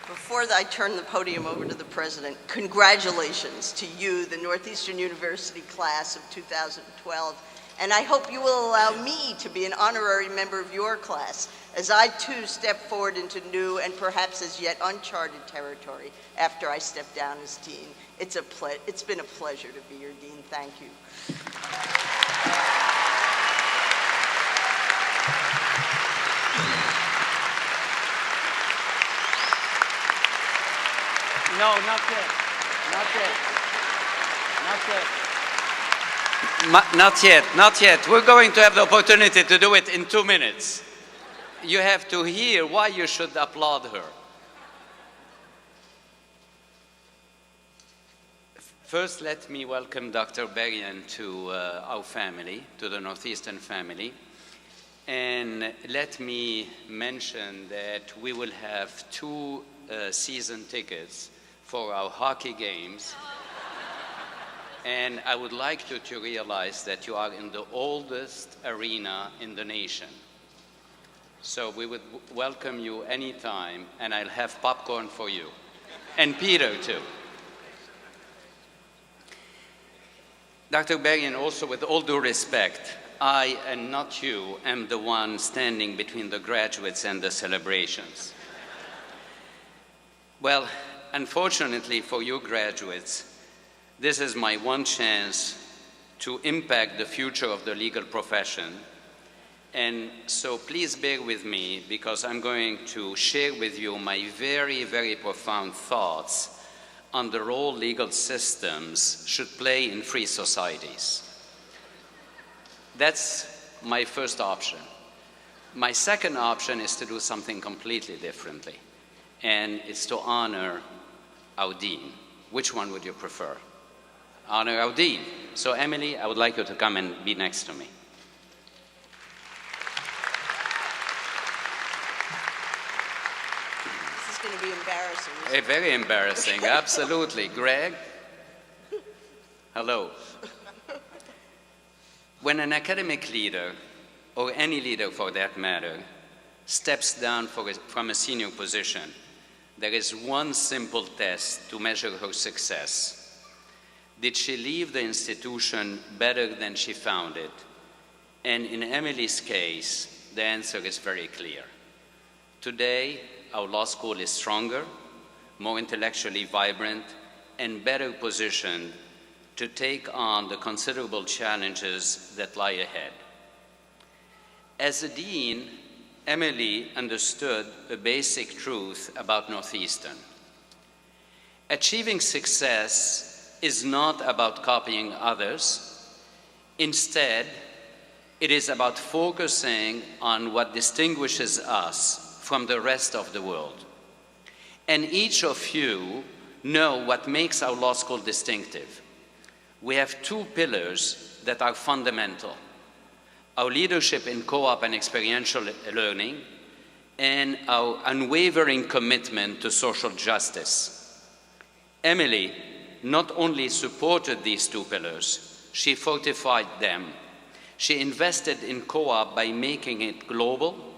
Before I turn the podium over to the President, congratulations to you, the Northeastern University class of 2012, and I hope you will allow me to be an honorary member of your class as I too step forward into new and perhaps as yet uncharted territory after I step down as Dean. It's been a pleasure to be your Dean. Thank you. No, not yet. Not yet. Not yet. Not yet. We're going to have the opportunity to do it in 2 minutes. You have to hear why you should applaud her. First, let me welcome Dr. Berrien to our family, to the Northeastern family. And let me mention that we will have 2 season tickets for our hockey games. And I would like you to realize that you are in the oldest arena in the nation. So we would welcome you anytime, and I'll have popcorn for you. And Peter, too. Dr. Berrien, also with all due respect, I, and not you, am the one standing between the graduates and the celebrations. Well, unfortunately for you graduates, this is my one chance to impact the future of the legal profession. And so please bear with me, because I'm going to share with you my very, very profound thoughts on the role legal systems should play in free societies. That's my first option. My second option is to do something completely differently, and it's to honor our dean. Which one would you prefer? Honor our dean. So Emily, I would like you to come and be next to me. This is going to be embarrassing. Very embarrassing, absolutely. Greg? Hello. When an academic leader, or any leader for that matter, steps down from a senior position, there is one simple test to measure her success. Did she leave the institution better than she found it? And in Emily's case, the answer is very clear. Today, our law school is stronger, more intellectually vibrant, and better positioned to take on the considerable challenges that lie ahead. As a dean, Emily understood a basic truth about Northeastern. Achieving success is not about copying others. Instead, it is about focusing on what distinguishes us from the rest of the world. And each of you know what makes our law school distinctive. We have two pillars that are fundamental: our leadership in co-op and experiential learning, and our unwavering commitment to social justice. Emily not only supported these two pillars, she fortified them. She invested in co-op by making it global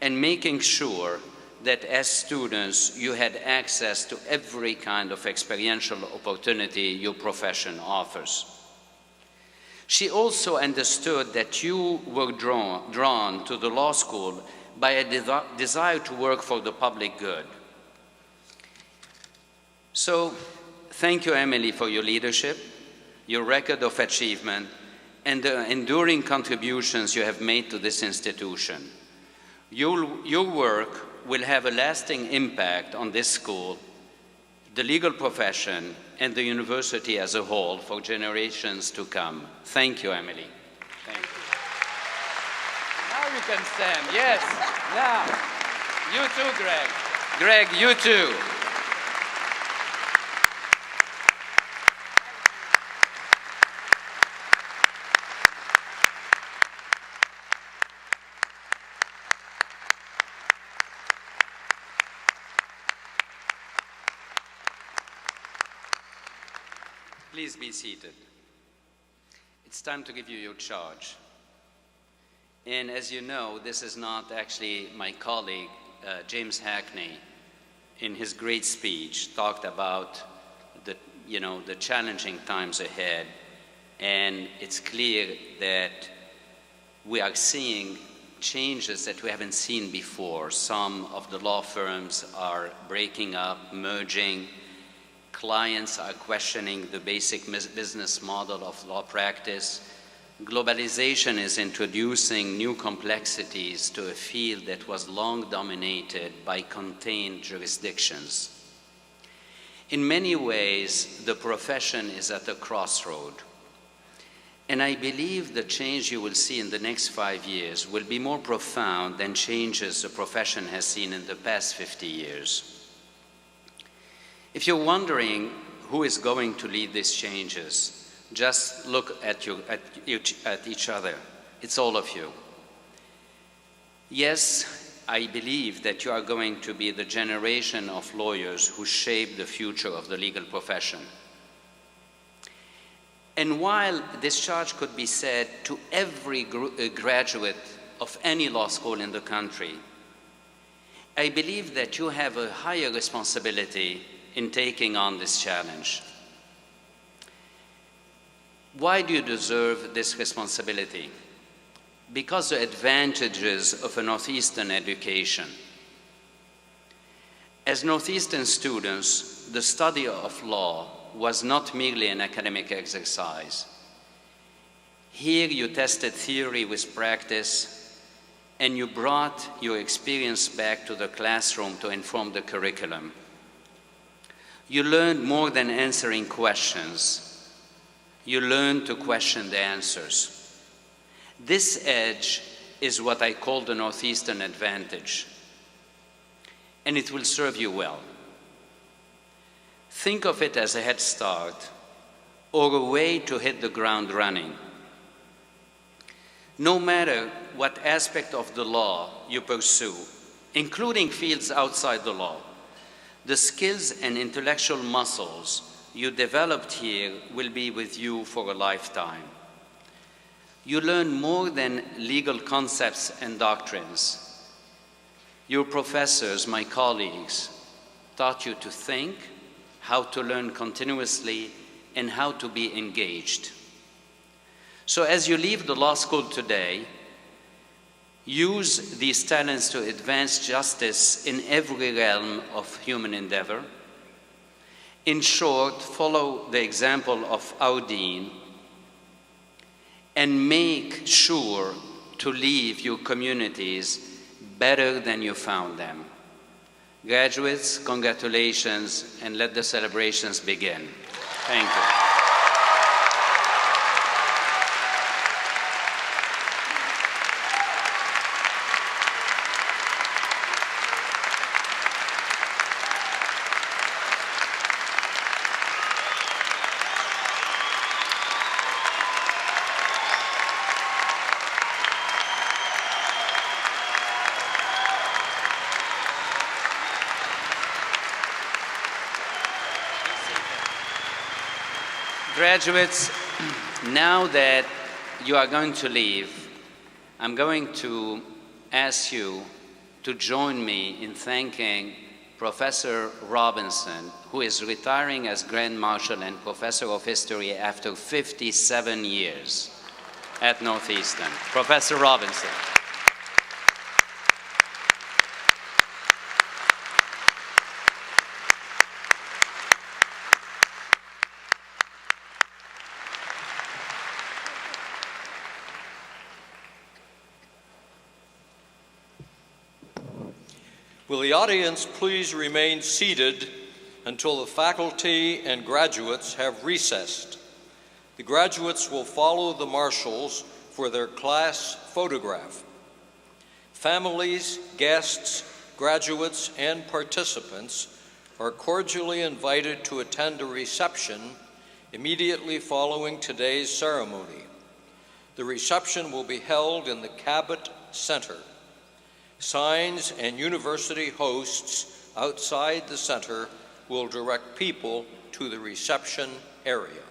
and making sure that as students you had access to every kind of experiential opportunity your profession offers. She also understood that you were drawn to the law school by a desire to work for the public good. So, thank you, Emily, for your leadership, your record of achievement, and the enduring contributions you have made to this institution. Your work will have a lasting impact on this school, the legal profession, and the university as a whole for generations to come. Thank you, Emily. Thank you. Now you can stand. Yes, now. You too, Greg. Greg, you too. Please be seated. It's time to give you your charge. And as you know, this is not actually my colleague, James Hackney, in his great speech, talked about the challenging times ahead. And it's clear that we are seeing changes that we haven't seen before. Some of the law firms are breaking up, merging. Clients are questioning the basic business model of law practice. Globalization is introducing new complexities to a field that was long dominated by contained jurisdictions. In many ways, the profession is at a crossroad. And I believe the change you will see in the next 5 years will be more profound than changes the profession has seen in the past 50 years. If you're wondering who is going to lead these changes, just look at each other. It's all of you. Yes, I believe that you are going to be the generation of lawyers who shape the future of the legal profession. And while this charge could be said to every graduate of any law school in the country, I believe that you have a higher responsibility in taking on this challenge. Why do you deserve this responsibility? Because the advantages of a Northeastern education. As Northeastern students, the study of law was not merely an academic exercise. Here you tested theory with practice, and you brought your experience back to the classroom to inform the curriculum. You learned more than answering questions. You learned to question the answers. This edge is what I call the Northeastern advantage, and it will serve you well. Think of it as a head start or a way to hit the ground running. No matter what aspect of the law you pursue, including fields outside the law, the skills and intellectual muscles you developed here will be with you for a lifetime. You learn more than legal concepts and doctrines. Your professors, my colleagues, taught you to think, how to learn continuously, and how to be engaged. So as you leave the law school today, use these talents to advance justice in every realm of human endeavor, In short, follow the example of our dean and make sure to leave your communities better than you found them. Graduates, congratulations, and let the celebrations begin. Thank you. Graduates, now that you are going to leave, I'm going to ask you to join me in thanking Professor Robinson, who is retiring as Grand Marshal and Professor of History after 57 years at Northeastern. Professor Robinson. Will the audience please remain seated until the faculty and graduates have recessed? The graduates will follow the marshals for their class photograph. Families, guests, graduates, and participants are cordially invited to attend a reception immediately following today's ceremony. The reception will be held in the Cabot Center. Signs and university hosts outside the center will direct people to the reception area.